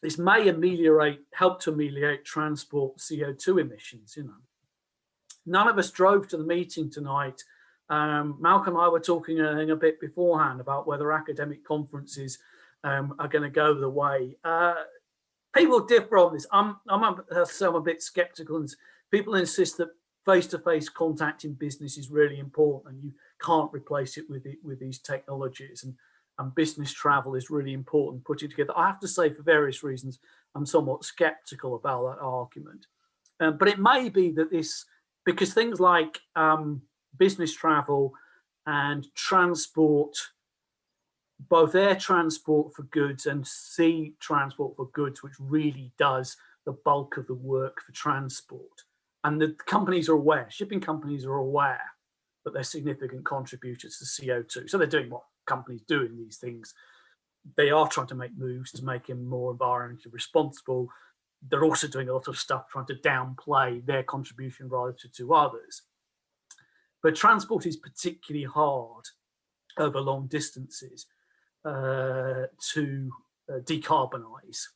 This may help to ameliorate transport CO2 emissions. None of us drove to the meeting tonight. Malcolm and I were talking a bit beforehand about whether academic conferences are going to go the way. People differ on this. I'm a bit skeptical, and people insist that face-to-face contact in business is really important, and you can't replace it with these technologies. And business travel is really important, putting together. I have to say, for various reasons, I'm somewhat skeptical about that argument. But it may be that because things like business travel and transport, both air transport for goods and sea transport for goods, which really does the bulk of the work for transport. And the companies are aware, shipping companies are aware that they're significant contributors to CO2. So they're doing what companies do in these things. They are trying to make moves to make them more environmentally responsible. They're also doing a lot of stuff trying to downplay their contribution relative to others. But transport is particularly hard over long distances to decarbonise.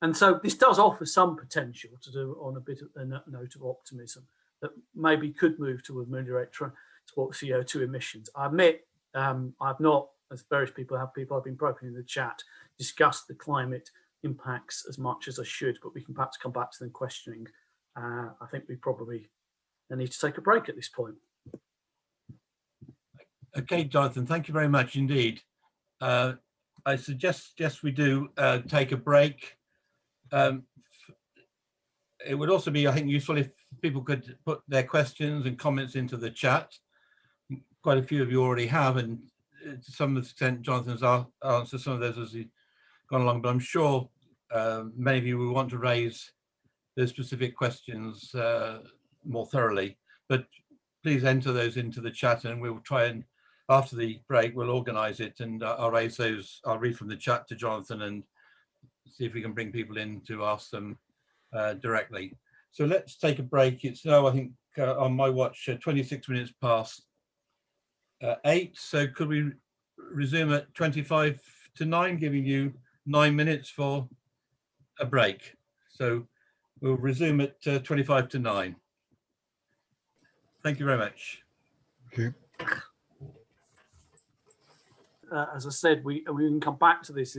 And so this does offer some potential to do on a bit of a note of optimism that maybe could move to ameliorate transport CO2 emissions. I admit I've not, as various people I've been broken in the chat, discussed the climate impacts as much as I should, but we can perhaps come back to them questioning. I think we probably need to take a break at this point. Okay, Jonathan, thank you very much indeed. I suggest we do take a break. It would also be, I think, useful if people could put their questions and comments into the chat. Quite a few of you already have, and to some extent, Jonathan's answered some of those as he's gone along, but I'm sure many of you will want to raise those specific questions more thoroughly. But please enter those into the chat, and we'll try and, after the break, we'll organise it, and I'll raise those. I'll read from the chat to Jonathan and see if we can bring people in to ask them directly. So let's take a break. It's now, I think, on my watch, 26 minutes past 8. So could we resume at 25 to 9, giving you 9 minutes for a break? So we'll resume at 25 to 9. Thank you very much. Okay. As I said, we can come back to this.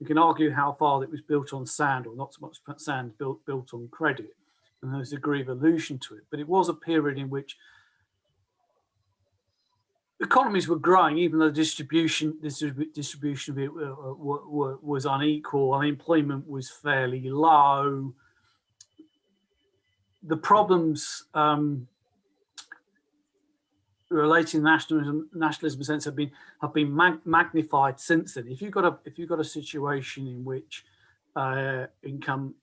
We can argue how far it was built on sand, or not so much sand, built on credit, and there's a degree of illusion to it. But it was a period in which economies were growing, even though the distribution of it was unequal. Unemployment was fairly low. The problems relating to nationalism sense have been magnified since then. If you've got a situation in which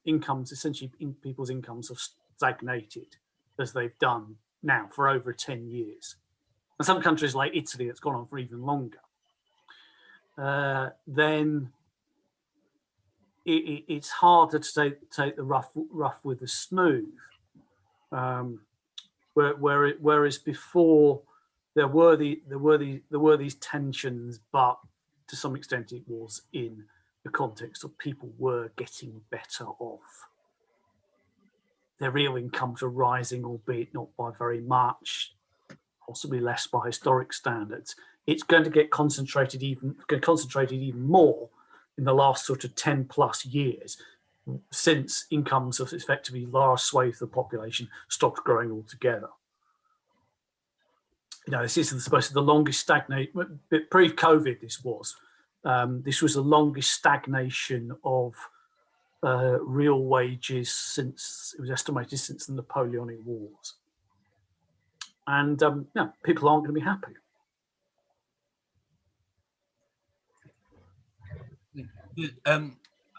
incomes essentially people's incomes have stagnated, as they've done now for over 10 years, and some countries like Italy, it's gone on for even longer, then it's harder to take the rough with the smooth. Whereas before there were these tensions, but to some extent it was in the context of people were getting better off. Their real incomes are rising, albeit not by very much, possibly less by historic standards. It's going to get concentrated even more in the last sort of 10 plus years, since incomes of effectively large swathes of the population stopped growing altogether. You know, this is supposed to be the longest stagnation, pre-COVID this was the longest stagnation of real wages since, it was estimated, since the Napoleonic Wars. And people aren't going to be happy.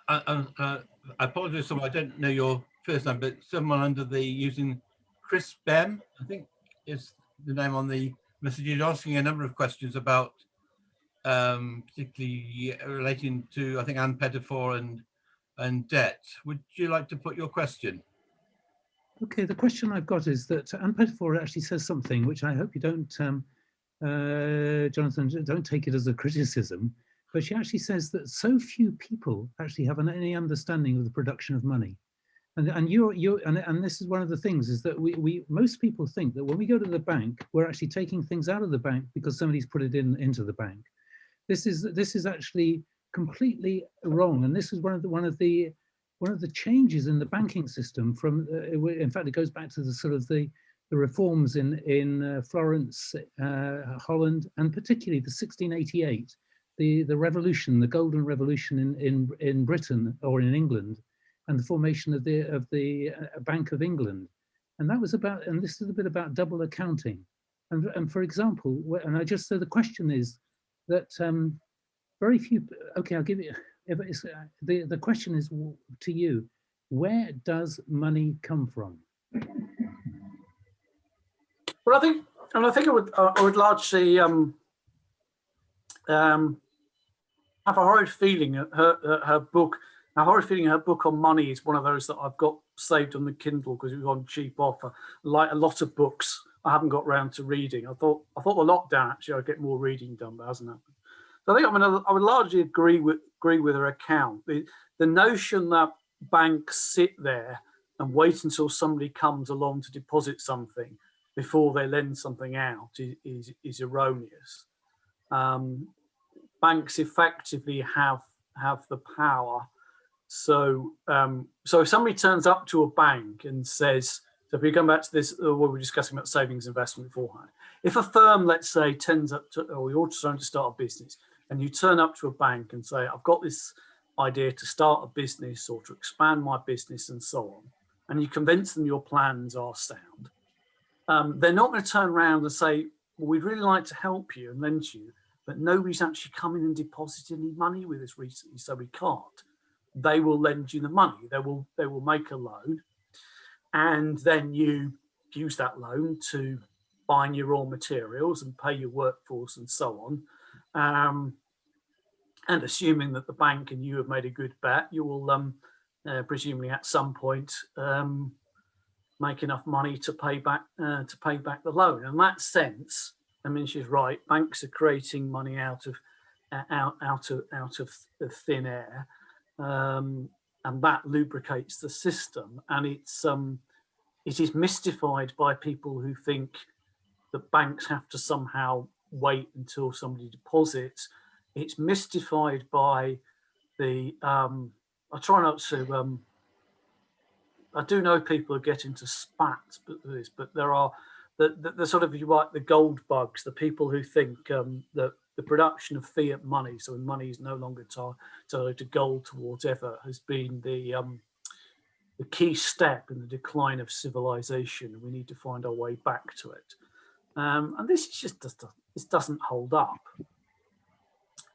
I apologize, I don't know your first name, but someone under the using Chris Bem, I think is the name on the messages asking a number of questions about particularly relating to, I think, Anne Pettifor and debt. Would you like to put your question? Okay, the question I've got is that Anne Pettifor actually says something which I hope you don't, Jonathan, don't take it as a criticism, but she actually says that so few people actually have any understanding of the production of money. And this is one of the things, is that most people think that when we go to the bank, we're actually taking things out of the bank because somebody's put it into the bank. This is actually completely wrong, and this is one of the changes in the banking system. From in fact, it goes back to the sort of the reforms in Florence, Holland, and particularly the 1688, the revolution, the Golden Revolution in Britain or in England, and the formation of the Bank of England. And that was about, and this is a bit about double accounting. And for example, and I just, so the question is that very few, okay, I'll give you, the question is to you, where does money come from? Well, I think I would largely have a horrid feeling her book on money is one of those that I've got saved on the Kindle because it was on cheap offer. Like a lot of books, I haven't got round to reading. I thought the lockdown actually I'd get more reading done, but it hasn't happened. So I think I would largely agree with her account. The notion that banks sit there and wait until somebody comes along to deposit something before they lend something out is erroneous. Banks effectively have the power. So if somebody turns up to a bank and says, so if we come back to this, what we were discussing about savings investment beforehand, if a firm, let's say, turns up to, or you're trying to start a business, and you turn up to a bank and say, I've got this idea to start a business or to expand my business and so on, and you convince them your plans are sound, they're not going to turn around and say, well, we'd really like to help you and lend to you, but nobody's actually come in and deposited any money with us recently, so we can't. They will lend you the money. They will make a loan, and then you use that loan to buy your raw materials and pay your workforce and so on. And assuming that the bank and you have made a good bet, you will presumably at some point make enough money to pay back the loan. In that sense, I mean, she's right. Banks are creating money out of thin air, and that lubricates the system. And it is mystified by people who think that banks have to somehow wait until somebody deposits. It's mystified by the. I try not to. I do know people are getting to spats, but there are the sort of, you like the gold bugs, the people who think that the production of fiat money, so when money is no longer tied to gold towards ever, has been the key step in the decline of civilization. We need to find our way back to it, and this doesn't hold up.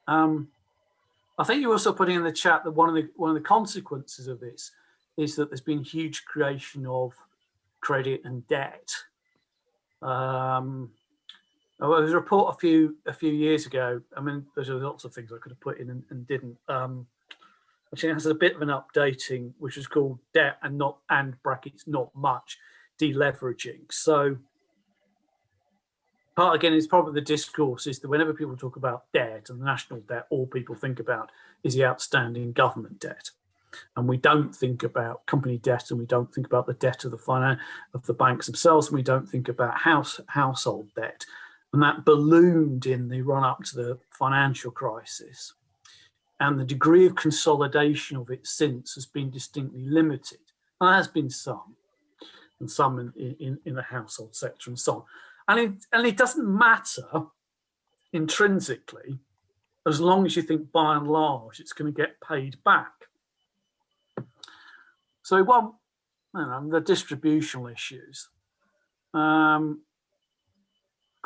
I think you also put in the chat that one of the consequences of this is that there's been huge creation of credit and debt. There was a report a few years ago. I mean, there's lots of things I could have put in and didn't. Actually, it has a bit of an updating, which is called debt and not much deleveraging. So part again is probably the discourse is that whenever people talk about debt and national debt, all people think about is the outstanding government debt. And we don't think about company debt, and we don't think about the debt of the banks themselves, and we don't think about household debt. And that ballooned in the run up to the financial crisis. And the degree of consolidation of it since has been distinctly limited. There has been some, and some in the household sector and so on. And it doesn't matter intrinsically, as long as you think by and large it's going to get paid back. So the distributional issues, because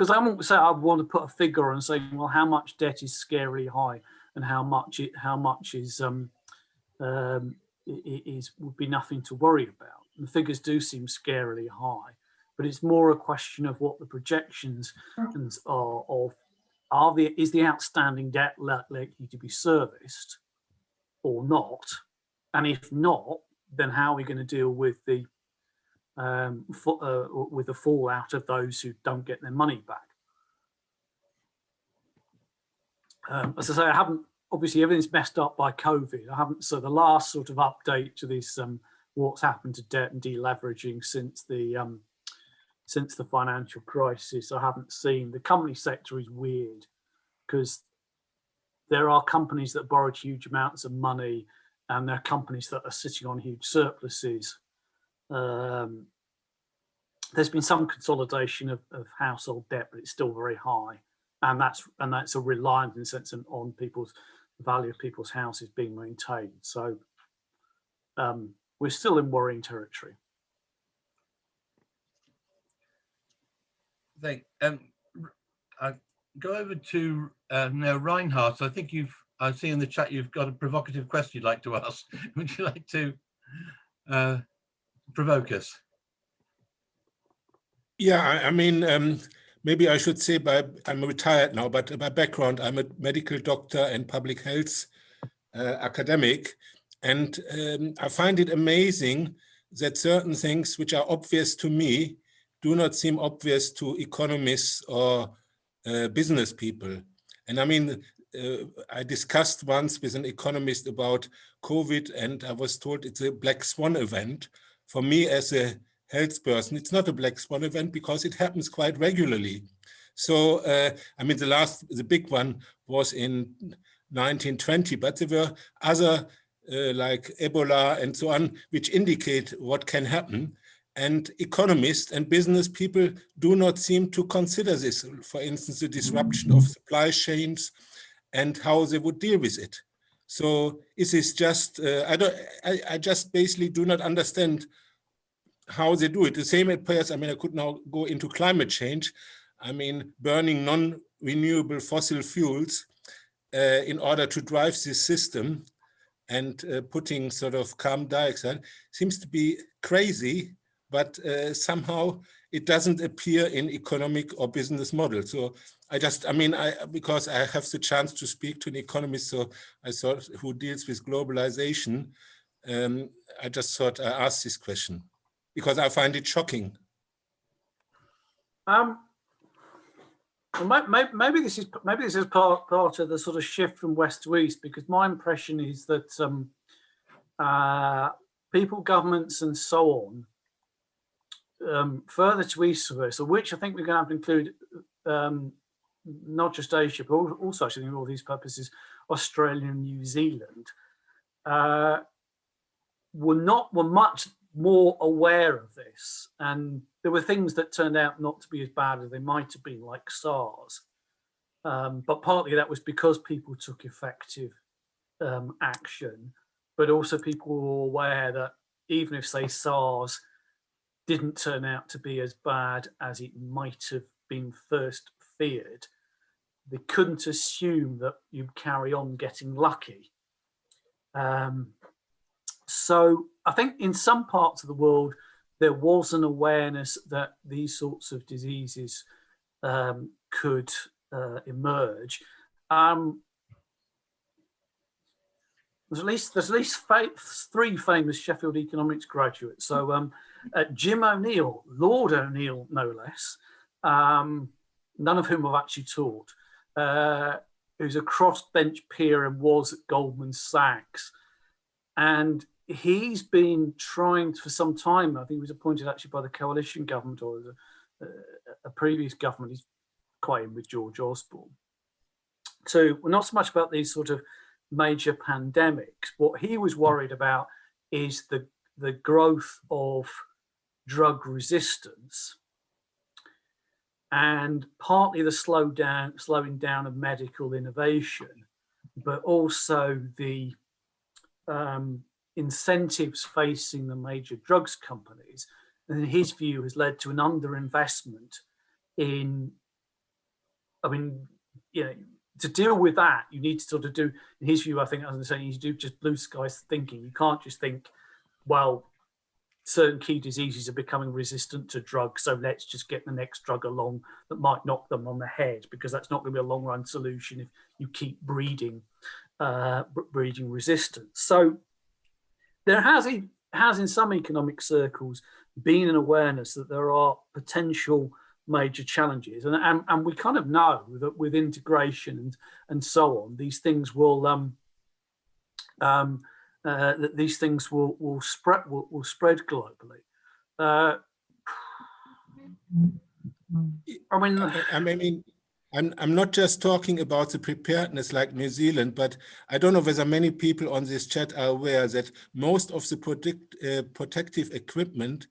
I won't say I want to put a figure and say, well, how much debt is scarily high, and how much is would be nothing to worry about. And the figures do seem scarily high, but it's more a question of what the projections are of, is the outstanding debt likely to be serviced or not? And if not, then how are we going to deal with the fallout of those who don't get their money back? As I say, I haven't, obviously everything's messed up by COVID. I haven't, so the last sort of update to this, what's happened to debt and deleveraging since the financial crisis, I haven't seen. The company sector is weird because there are companies that borrowed huge amounts of money and there are companies that are sitting on huge surpluses. There's been some consolidation of household debt, but it's still very high. And that's a reliance in a sense on people's value of people's houses being maintained. So we're still in worrying territory. I go over to now Reinhardt. I think I see in the chat you've got a provocative question you'd like to ask. Would you like to provoke us? Yeah, I mean, maybe I should say I'm retired now, but by background, I'm a medical doctor and public health academic. And I find it amazing that certain things which are obvious to me do not seem obvious to economists or business people. And I mean, I discussed once with an economist about COVID, and I was told it's a black swan event. For me as a health person, it's not a black swan event because it happens quite regularly. So, I mean, the big one was in 1920, but there were other like Ebola and so on, which indicate what can happen. And economists and business people do not seem to consider this, for instance, the disruption of supply chains and how they would deal with it. So is this just, I just basically do not understand how they do it. The same appears, I mean, I could now go into climate change. I mean, burning non-renewable fossil fuels in order to drive this system and putting sort of carbon dioxide seems to be crazy, but somehow it doesn't appear in economic or business models. So because I have the chance to speak to an economist, so I thought who deals with globalization, I just thought I asked this question because I find it shocking. Well, maybe this is part of the sort of shift from west to east, because my impression is that people, governments, and so on, further to east of us, which I think we're going to have to include not just Asia, but also actually for all these purposes, Australia and New Zealand, were much more aware of this, and there were things that turned out not to be as bad as they might have been, like SARS, but partly that was because people took effective action, but also people were aware that even if, say, SARS didn't turn out to be as bad as it might have been first feared, they couldn't assume that you'd carry on getting lucky. So I think in some parts of the world, there was an awareness that these sorts of diseases could emerge. There's at least three famous Sheffield economics graduates. So Jim O'Neill, Lord O'Neill, no less, none of whom I've actually taught, who's a crossbench peer and was at Goldman Sachs. And he's been trying for some time, I think he was appointed actually by the coalition government or a previous government, he's quite in with George Osborne. So we're not so much about these sort of major pandemics. What he was worried about is the growth of drug resistance and partly the slowing down of medical innovation, but also the incentives facing the major drugs companies, and in his view has led to an underinvestment in, I mean, you know, to deal with that, you need to sort of do, in his view, I think, as I was saying, you need to do just blue skies thinking. You can't just think, well, certain key diseases are becoming resistant to drugs, so let's just get the next drug along that might knock them on the head, because that's not going to be a long run solution if you keep breeding resistance. So there has in some economic circles been an awareness that there are potential major challenges, and we kind of know that with integration and so on, these things will that these things will spread globally. I mean, I'm not just talking about the preparedness like New Zealand, but I don't know whether many people on this chat are aware that most of the protective equipment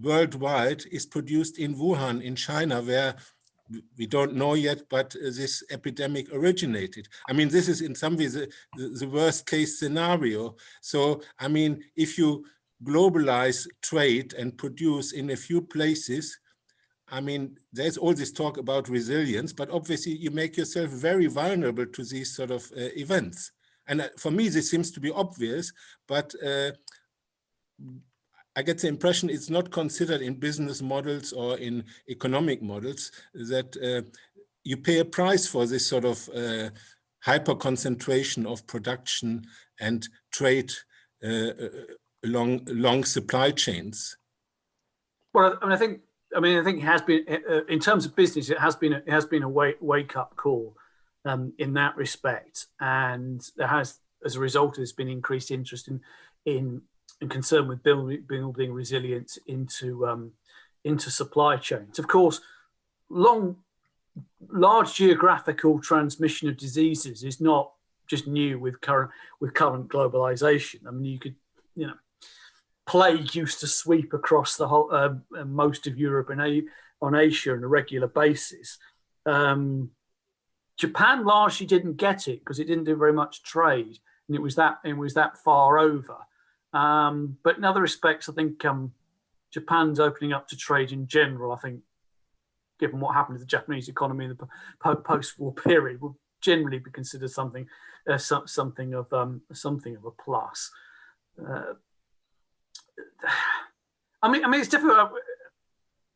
worldwide is produced in Wuhan, in China, where we don't know yet, but this epidemic originated. I mean, this is in some ways the worst case scenario. So, I mean, if you globalize trade and produce in a few places, I mean, there's all this talk about resilience, but obviously you make yourself very vulnerable to these sort of events. And for me, this seems to be obvious, but I get the impression it's not considered in business models or in economic models that you pay a price for this sort of hyper concentration of production and trade along supply chains. Well, I think it has been, in terms of business, it has been a wake up call in that respect, and there has, as a result, there's been increased interest in concern with building resilience into supply chains. Of course, large geographical transmission of diseases is not just new with current globalization. I mean, plague used to sweep across the whole most of Europe and on Asia on a regular basis. Japan largely didn't get it because it didn't do very much trade, and it was that far over. But in other respects, I think Japan's opening up to trade in general. I think, given what happened to the Japanese economy in the post-war period, will generally be considered something of a plus. I mean, it's difficult.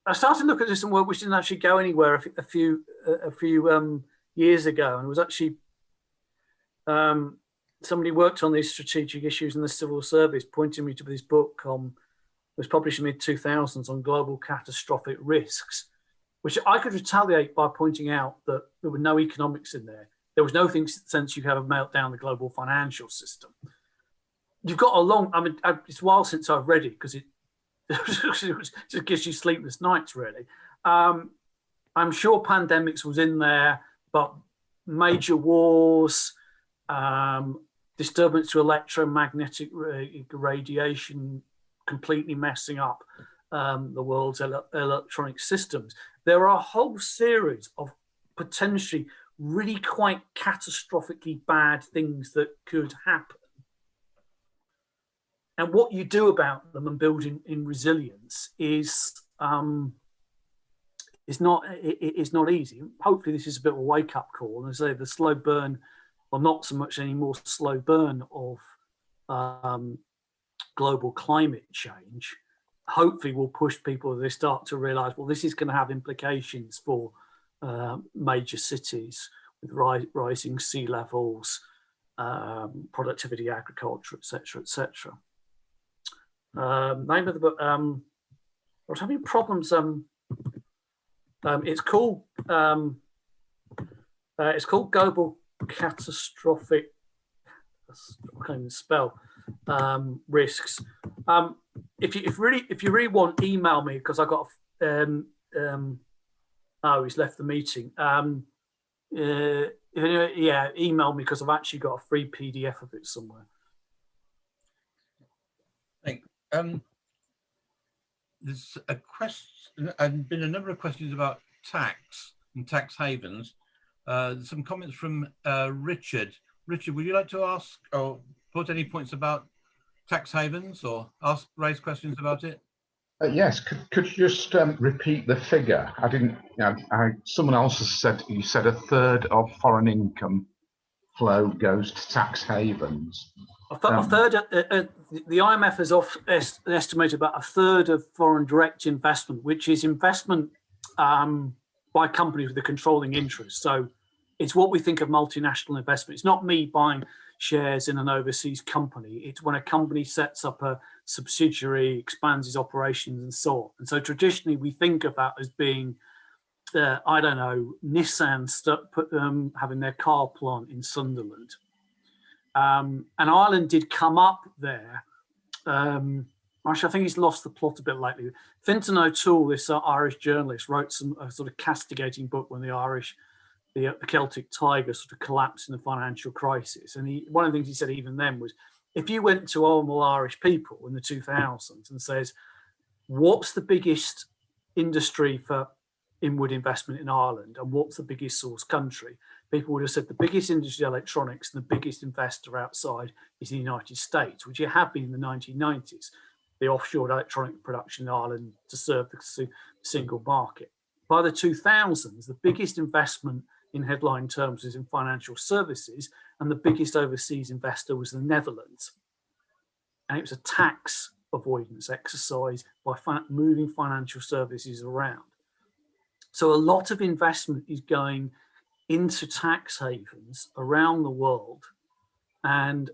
I started to look at some work which didn't actually go anywhere a few years ago, and it was actually somebody worked on these strategic issues in the civil service, pointing me to this book was published in the mid-2000s on global catastrophic risks, which I could retaliate by pointing out that there were no economics in there. There was no sense you have a meltdown in the global financial system. You've got it's a while since I've read it because it just gives you sleepless nights, really. I'm sure pandemics was in there, but major wars, disturbance to electromagnetic radiation, completely messing up the world's electronic systems. There are a whole series of potentially really quite catastrophically bad things that could happen. And what you do about them and build in resilience is not easy. Hopefully this is a bit of a wake-up call. And as I say, the slow burn, or not so much anymore slow burn of global climate change, hopefully will push people as they start to realize, well, this is going to have implications for major cities with rising sea levels, productivity, agriculture, etc., etc. Name of the book. I was having problems. It's called Global Catastrophic. I can't even spell risks. If you really want, email me because I got. Oh, he's left the meeting. Yeah, email me because I've actually got a free PDF of it somewhere. Thanks. There's a question, and been a number of questions about tax and tax havens. Some comments from Richard. Richard, would you like to ask or put any points about tax havens or raise questions about it? Yes, could you just repeat the figure? I didn't, someone else has said, you said a third of foreign income flow goes to tax havens. A third, the IMF has estimated about a third of foreign direct investment, which is investment by companies with a controlling interest. So it's what we think of multinational investment. It's not me buying shares in an overseas company. It's when a company sets up a subsidiary, expands its operations and so on. And so traditionally we think of that as being, I don't know, Nissan having their car plant in Sunderland. And Ireland did come up there. Actually, I think he's lost the plot a bit lately. Fintan O'Toole, this Irish journalist, wrote a sort of castigating book when the Celtic Tiger sort of collapsed in the financial crisis. And one of the things he said even then was, if you went to normal Irish people in the 2000s and says, what's the biggest industry for inward investment in Ireland and what's the biggest source country? People would have said the biggest industry is electronics and the biggest investor outside is the United States, which it had been in the 1990s, the offshore electronic production in Ireland to serve the single market. By the 2000s, the biggest investment in headline terms was in financial services, and the biggest overseas investor was the Netherlands. And it was a tax avoidance exercise by moving financial services around. So a lot of investment is going into tax havens around the world, and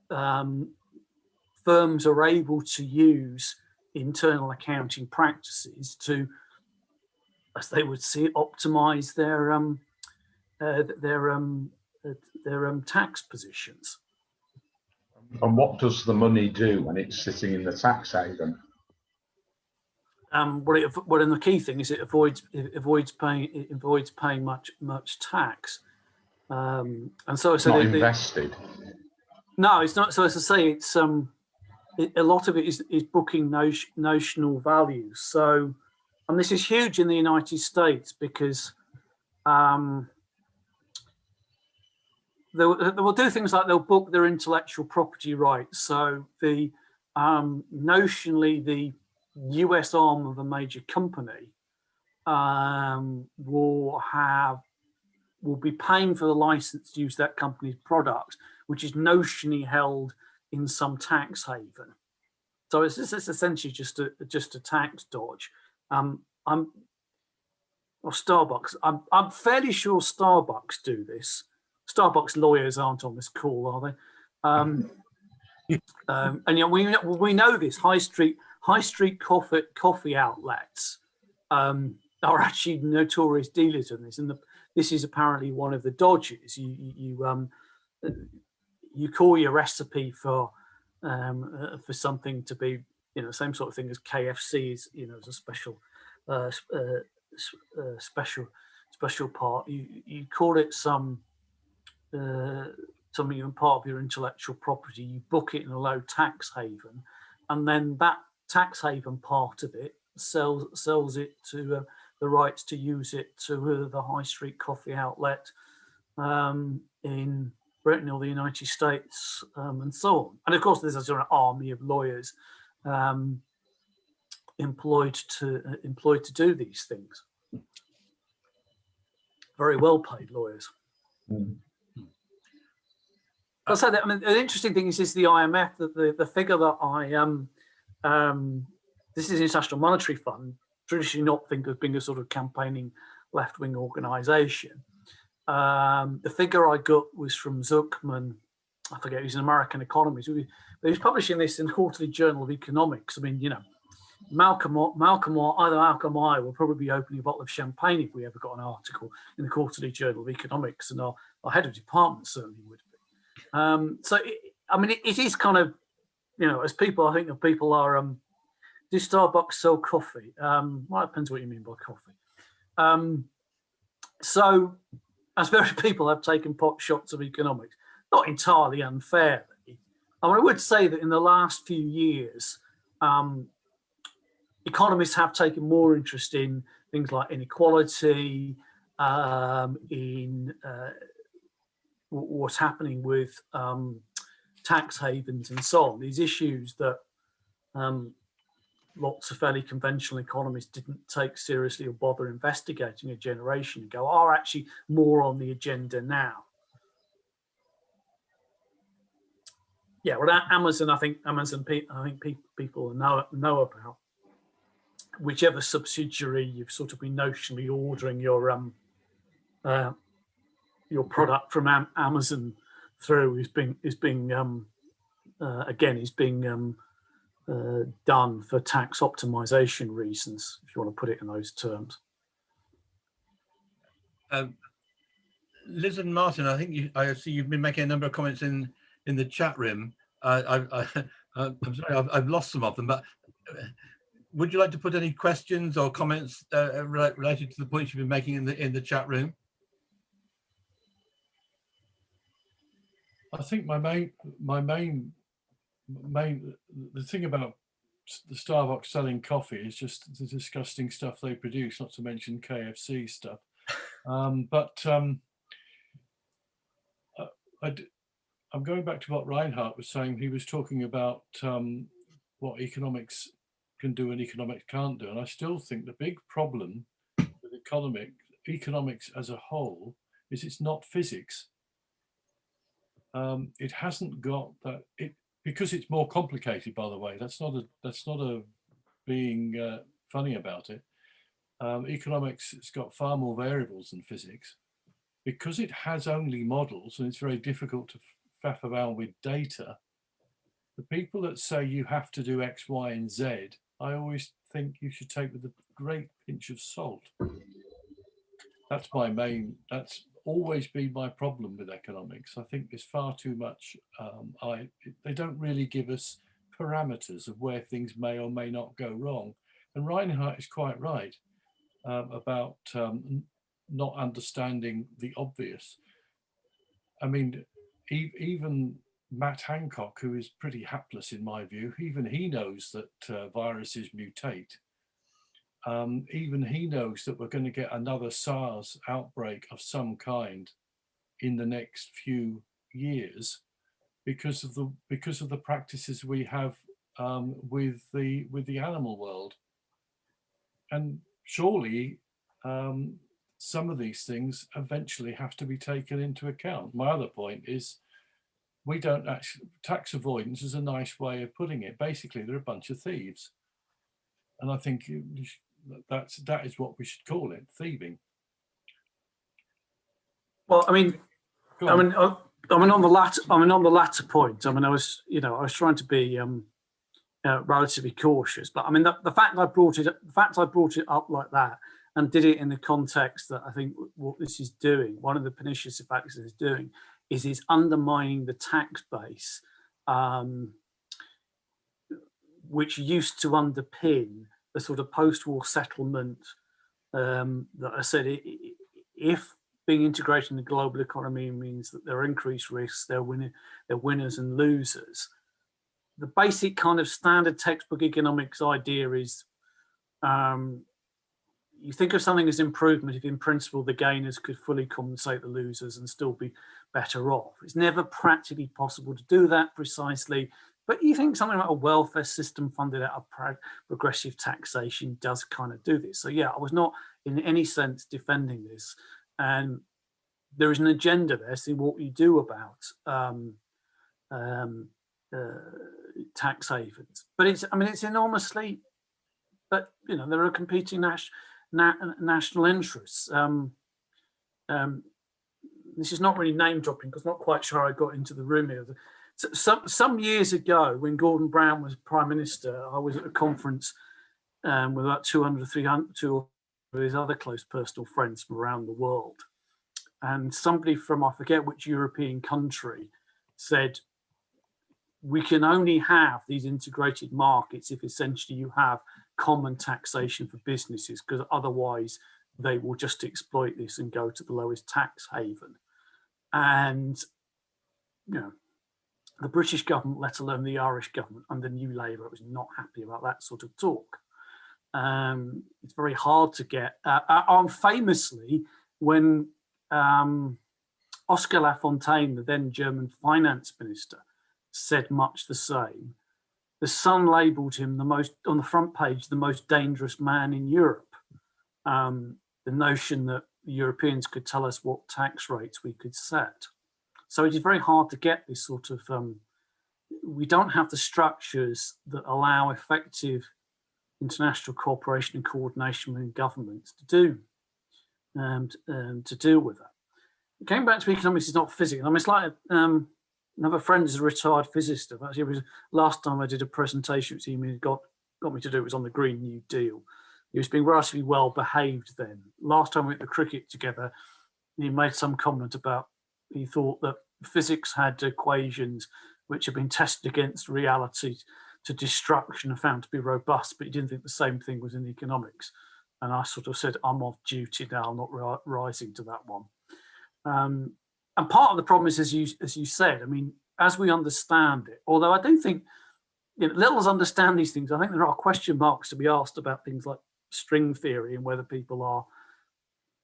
firms are able to use internal accounting practices to, as they would see, optimize their tax positions. And what does the money do when it's sitting in the tax haven? And the key thing is it avoids paying much tax. And so I said, not invested. No, it's not. So as I say, it's a lot of it is booking notional values. So, and this is huge in the United States because they will do things like they'll book their intellectual property rights. So the notionally the US arm of a major company will be paying for the license to use that company's product, which is notionally held in some tax haven. So it's essentially just a tax dodge. Starbucks. I'm fairly sure Starbucks do this. Starbucks lawyers aren't on this call, are they? And we know this. High street coffee outlets are actually notorious dealers in this, and this is apparently one of the dodges. You call your recipe for something to be, same sort of thing as KFC is, as a special part. You call it something in part of your intellectual property. You book it in a low tax haven, and then that tax haven part of it sells it to the rights to use it to the high street coffee outlet in Britain or the United States, and so on. And of course, there's a sort of army of lawyers employed to do these things. Very well paid lawyers. Mm. I'll say that. I mean, the interesting thing is the IMF, that the figure that this is the International Monetary Fund, traditionally not think of being a sort of campaigning left-wing organisation. The figure I got was from Zuckman. I forget, he's an American economist. He was publishing this in the Quarterly Journal of Economics. I mean, Malcolm or I will probably be opening a bottle of champagne if we ever got an article in the Quarterly Journal of Economics, and our head of department certainly would be. So, it is kind of, as people, I think of people are, do Starbucks sell coffee? Well, it depends what you mean by coffee. So, as very people have taken pot shots of economics, not entirely unfairly. I would say that in the last few years, economists have taken more interest in things like inequality, in what's happening with tax havens and so on. These issues that lots of fairly conventional economists didn't take seriously or bother investigating a generation ago are actually more on the agenda now. Yeah, well, Amazon, I think people know about. Whichever subsidiary you've sort of been notionally ordering your product from Amazon through is being done for tax optimization reasons, if you want to put it in those terms. Liz and Martin, I think I see you've been making a number of comments in the chat room. I'm sorry, I've lost some of them, but would you like to put any questions or comments related to the points you've been making in the chat room? I think the thing about the Starbucks selling coffee is just the disgusting stuff they produce, not to mention KFC stuff. I'm going back to what Reinhardt was saying. He was talking about what economics can do and economics can't do. And I still think the big problem with economics as a whole is it's not physics. It hasn't got that, because it's more complicated, by the way. That's not a being funny about it. Economics has got far more variables than physics. Because it has only models and it's very difficult to faff around with data, the people that say you have to do X, Y, and Z, I always think you should take with a great pinch of salt. That's always been my problem with economics. I think there's far too much, they don't really give us parameters of where things may or may not go wrong. And Reinhardt is quite right about not understanding the obvious. I mean, even Matt Hancock, who is pretty hapless in my view, even he knows that viruses mutate. Even he knows that we're going to get another SARS outbreak of some kind in the next few years because of the practices we have with the animal world. And surely some of these things eventually have to be taken into account. My other point is we don't actually, tax avoidance is a nice way of putting it. Basically, they're a bunch of thieves. And I think that is what we should call it, thieving. Well, I mean on the latter point, I mean, I was trying to be relatively cautious, but I mean, the fact I brought it up like that and did it in the context that I think what this is doing, one of the pernicious effects it's doing, is it's undermining the tax base, which used to underpin the sort of post-war settlement that I said, if being integrated in the global economy means that there are increased risks, there are winners and losers. The basic kind of standard textbook economics idea is you think of something as improvement if in principle the gainers could fully compensate the losers and still be better off. It's never practically possible to do that precisely, but you think something like a welfare system funded out of progressive taxation does kind of do this. So yeah, I was not in any sense defending this. And there is an agenda there, see what you do about tax havens. But it's enormously, but there are competing national interests. This is not really name dropping because I'm not quite sure I got into the room here. Some years ago, when Gordon Brown was Prime Minister, I was at a conference with about 200 or 300 of his other close personal friends from around the world. And somebody from, I forget which European country, said, we can only have these integrated markets if essentially you have common taxation for businesses, because otherwise they will just exploit this and go to the lowest tax haven. And, the British government, let alone the Irish government under New Labour, was not happy about that sort of talk. It's very hard to get, famously, when Oscar Lafontaine, the then German finance minister, said much the same, the Sun labelled him on the front page, the most dangerous man in Europe. The notion that the Europeans could tell us what tax rates we could set. So it is very hard to get this sort of we don't have the structures that allow effective international cooperation and coordination within governments to do to deal with that. Going back to economics is not physics. I mean, it's like another friend is a retired physicist. Actually, it was last time I did a presentation which he got me to do, it was on the Green New Deal. He was being relatively well behaved then. Last time we went to cricket together, he made some comment about, he thought that physics had equations which had been tested against reality to destruction and found to be robust, but he didn't think the same thing was in economics. And I sort of said, I'm off duty now, I'm not rising to that one. And part of the problem is, as you said, I mean, as we understand it, although I don't think, let us understand these things, I think there are question marks to be asked about things like string theory and whether people are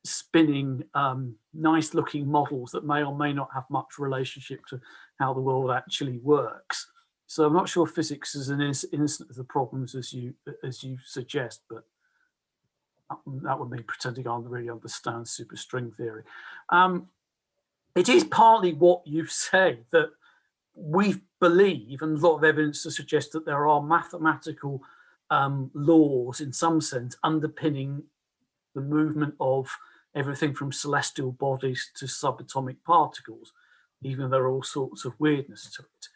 spinning nice looking models that may or may not have much relationship to how the world actually works. So I'm not sure physics is as innocent of the problems as you suggest, but that would be pretending I really understand superstring theory. It is partly what you say, that we believe, and a lot of evidence to suggest that there are mathematical laws in some sense underpinning the movement of everything from celestial bodies to subatomic particles, even though there are all sorts of weirdness to it.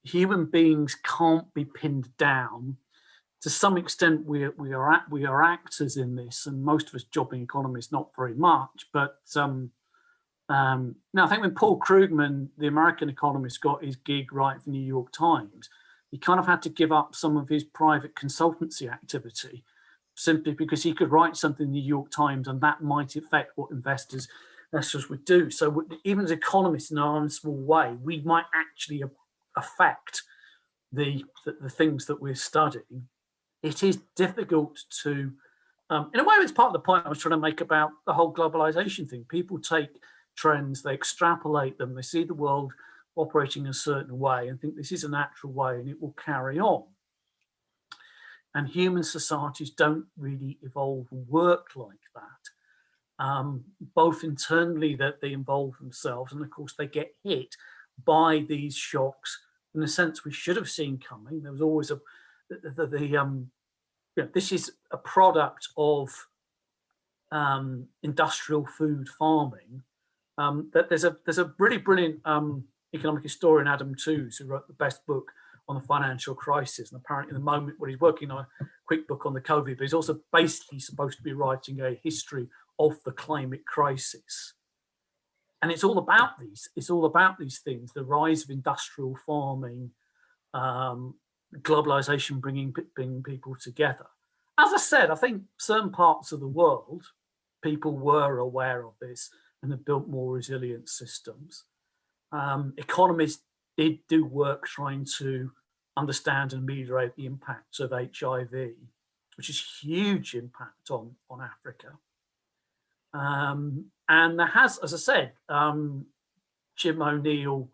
Human beings can't be pinned down. To some extent, we are actors in this, and most of us jobbing economists not very much. But now I think when Paul Krugman, the American economist, got his gig right for New York Times, he kind of had to give up some of his private consultancy activity simply because he could write something in the New York Times and that might affect what investors would do. So even as economists in our own small way, we might actually affect the things that we're studying. It is difficult to, in a way, it's part of the point I was trying to make about the whole globalization thing. People take trends, they extrapolate them, they see the world operating a certain way and think this is a natural way and it will carry on. And human societies don't really evolve and work like that. Both internally, that they involve themselves, and of course they get hit by these shocks in a sense we should have seen coming. There was always this is a product of industrial food farming. That there's a really brilliant economic historian, Adam Tooze, who wrote the best book on the financial crisis, and apparently at the moment he's working on a quick book on the COVID, but he's also basically supposed to be writing a history of the climate crisis. And it's all about these things: the rise of industrial farming, globalization bringing people together. As I said, I think certain parts of the world, people were aware of this and have built more resilient systems. Economists did do work trying to understand and ameliorate the impacts of HIV, which is a huge impact on Africa. And there has, as I said, Jim O'Neill,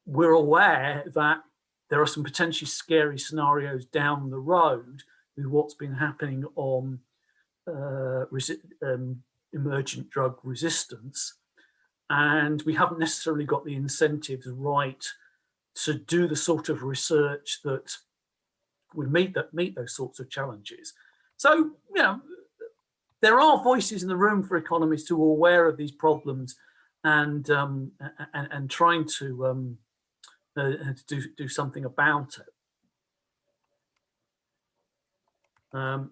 we're aware that there are some potentially scary scenarios down the road with what's been happening on emergent drug resistance. And we haven't necessarily got the incentives right to do the sort of research that would meet those sorts of challenges. So, there are voices in the room for economists who are aware of these problems and trying to do something about it.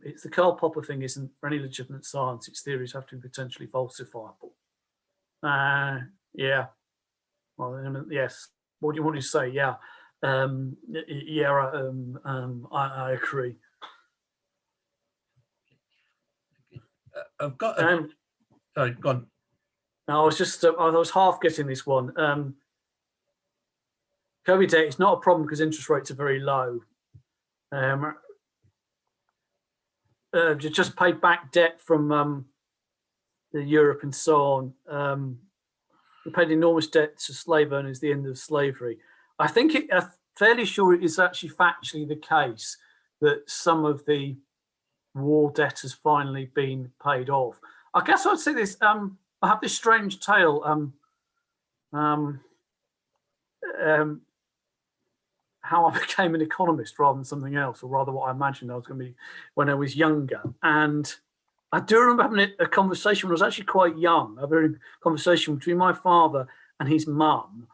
It's the Karl Popper thing, isn't for any legitimate science, its theories have to be potentially falsifiable. Yeah. Well, yes. What do you want to say? Yeah. I agree. I've got. Sorry, go on. No, I was half getting this one. COVID debt is not a problem because interest rates are very low. Just paid back debt from Europe and so on. We paid enormous debt to slave owners at the end of slavery. I think I'm fairly sure it is actually factually the case that some of the war debt has finally been paid off. I guess I'd say this. I have this strange tale. how I became an economist rather than something else, or rather what I imagined I was going to be when I was younger. And I do remember having a conversation when I was actually quite young, a very conversation between my father and his mum.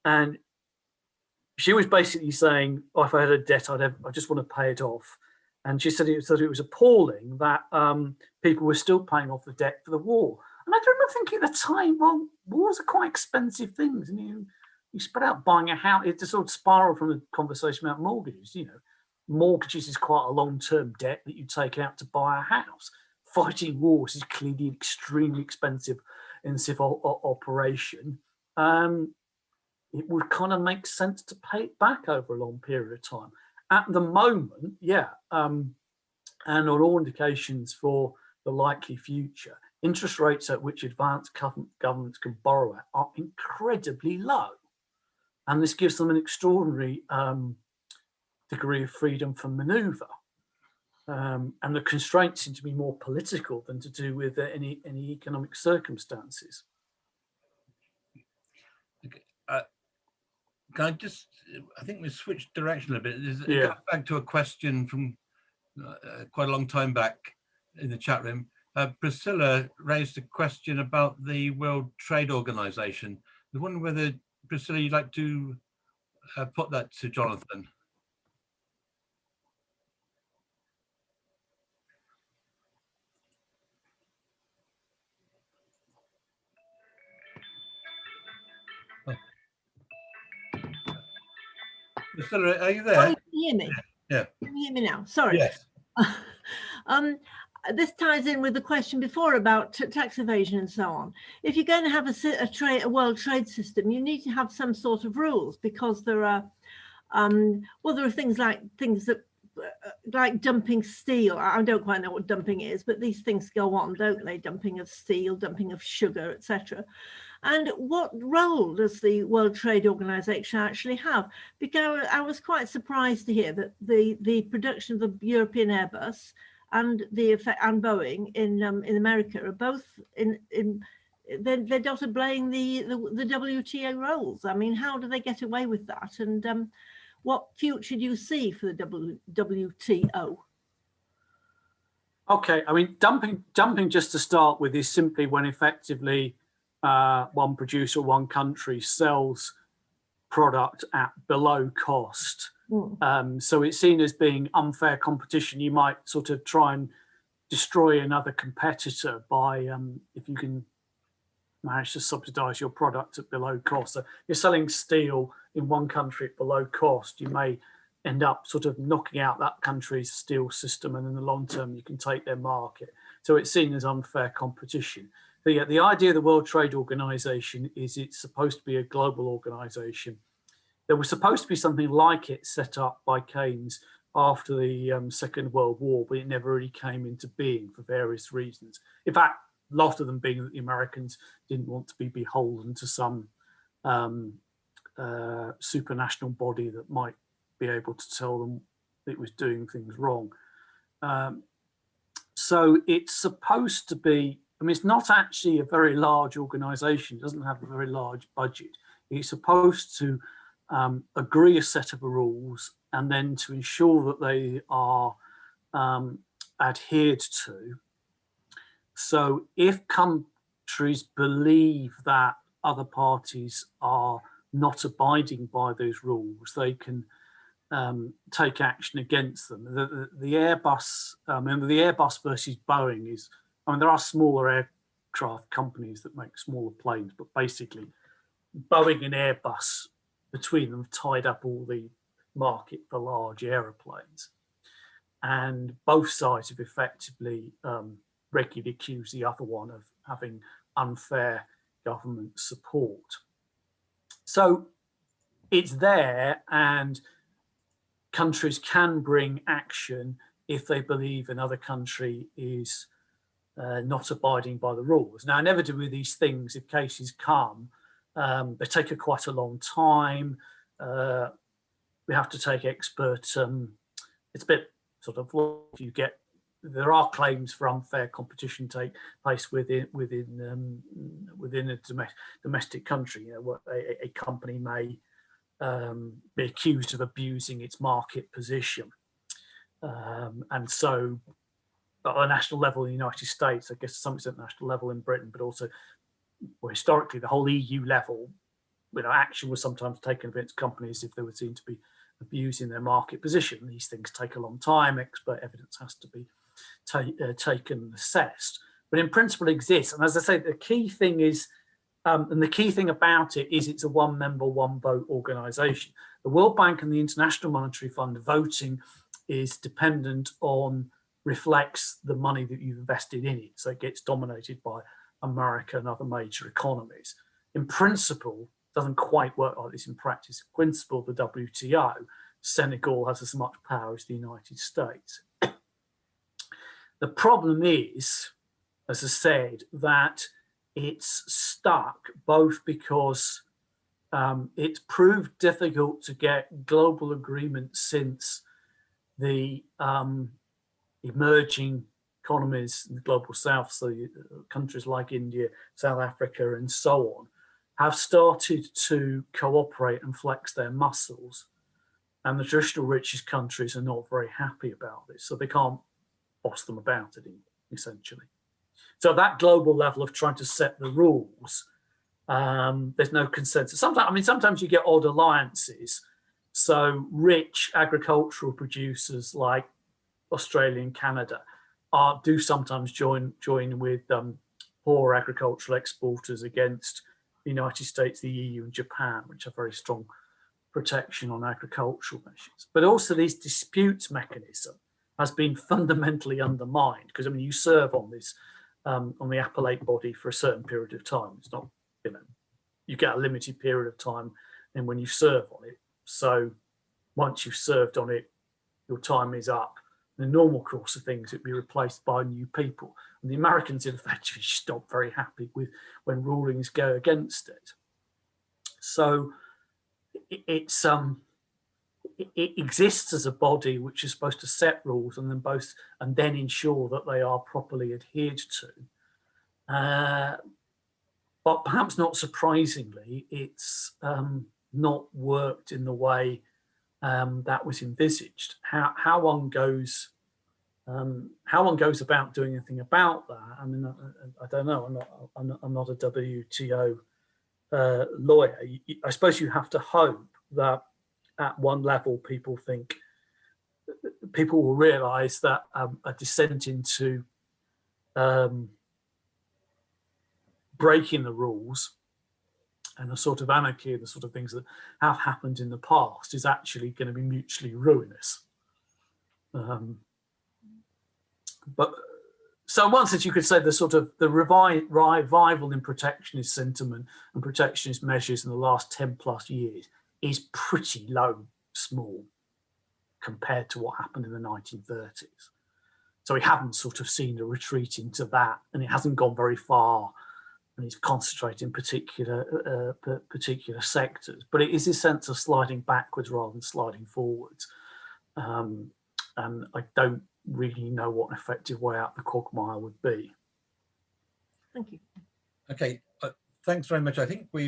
And she was basically saying, oh, if I had a debt, I just want to pay it off. And she said it was appalling that people were still paying off the debt for the war. And I remember thinking at the time, well, wars are quite expensive things. And you spread out buying a house, it just sort of spiraled from the conversation about mortgages. Mortgages is quite a long-term debt that you take out to buy a house. Fighting wars is clearly an extremely expensive operation. It would kind of make sense to pay it back over a long period of time. At the moment, and on all indications for the likely future, interest rates at which advanced governments can borrow at are incredibly low. And this gives them an extraordinary degree of freedom for manoeuvre. And the constraints seem to be more political than to do with any economic circumstances. Can I think we switched direction a bit. It goes back to a question from quite a long time back in the chat room. Priscilla raised a question about the World Trade Organization. I wonder whether, Priscilla, you'd like to put that to Jonathan. Priscilla, are you there? Oh, you can hear me? Yeah. Can you hear me now? Sorry. Yes. This ties in with the question before about tax evasion and so on. If you're going to have a world trade system, you need to have some sort of rules, because there are there are things that like dumping steel. I don't quite know what dumping is, but these things go on, don't they? Dumping of steel, dumping of sugar, etc. And what role does the World Trade Organization actually have? Because I was quite surprised to hear that the production of the European Airbus and Boeing in America are both they're dotted playing the WTO roles. I mean, how do they get away with that? And what future do you see for the WTO? Okay, I mean, dumping just to start with is simply when effectively one producer, one country sells product at below cost. So it's seen as being unfair competition. You might sort of try and destroy another competitor by if you can manage to subsidize your product at below cost. So you're selling steel in one country at below cost, you may end up sort of knocking out that country's steel system, and in the long term you can take their market. So it's seen as unfair competition. The idea of the World Trade Organization is it's supposed to be a global organization. There was supposed to be something like it set up by Keynes after the Second World War, but it never really came into being for various reasons. In fact, a lot of them being that the Americans didn't want to be beholden to some supranational body that might be able to tell them it was doing things wrong. So it's supposed to be, I mean, it's not actually a very large organization, it doesn't have a very large budget. It's supposed to agree a set of rules and then to ensure that they are adhered to. So if countries believe that other parties are not abiding by those rules, they can take action against them. The Airbus, remember the Airbus versus Boeing is, I mean, there are smaller aircraft companies that make smaller planes, but basically Boeing and Airbus between them tied up all the market for large aeroplanes. And both sides have effectively regularly accused the other one of having unfair government support. So it's there, and countries can bring action if they believe another country is not abiding by the rules. Now, inevitably with these things, if cases come, they take quite a long time. We have to take expert, it's a bit sort of, if you get, there are claims for unfair competition take place within a domestic country. You know, what a company may be accused of abusing its market position. And so at a national level in the United States, I guess to some extent national level in Britain, but also well, historically the whole EU level, action was sometimes taken against companies if they were seen to be abusing their market position. These things take a long time. Expert evidence has to be taken and assessed, but in principle exists. And as I say, the key thing is, and the key thing about it is it's a one member, one vote organization. The World Bank and the International Monetary Fund voting is dependent on, reflects the money that you've invested in it. So it gets dominated by America and other major economies. In principle, it doesn't quite work like this in practice. In principle, the WTO, Senegal has as much power as the United States. The problem is, as I said, that it's stuck both because it's proved difficult to get global agreement since the emerging economies in the global south, so countries like India, South Africa and so on, have started to cooperate and flex their muscles. And the traditional richest countries are not very happy about this, so they can't boss them about it, essentially. So that global level of trying to set the rules, there's no consensus. Sometimes you get odd alliances. So rich agricultural producers like Australia and Canada do sometimes join with poor agricultural exporters against the United States, the EU and Japan, which have very strong protection on agricultural measures. But also this disputes mechanism has been fundamentally undermined because you serve on this on the appellate body for a certain period of time. It's not, you get a limited period of time and when you serve on it. So once you've served on it, your time is up. In the normal course of things, it'd be replaced by new people. And the Americans, in fact, are just not very happy with when rulings go against it. So it exists as a body which is supposed to set rules and then ensure that they are properly adhered to. But perhaps not surprisingly, it's not worked in the way that was envisaged. How one goes about doing anything about that? I don't know. I'm not a WTO lawyer. I suppose you have to hope that at one level people will realise that a descent into breaking the rules and the sort of anarchy and the sort of things that have happened in the past is actually going to be mutually ruinous. But so in one sense you could say the revival in protectionist sentiment and protectionist measures in the last 10 plus years is pretty small compared to what happened in the 1930s. So we haven't seen a retreat into that, and it hasn't gone very far. And it's concentrated in particular sectors, but it is a sense of sliding backwards rather than sliding forwards. And I don't really know what an effective way out the quagmire would be. Thank you. Okay, thanks very much. I think we've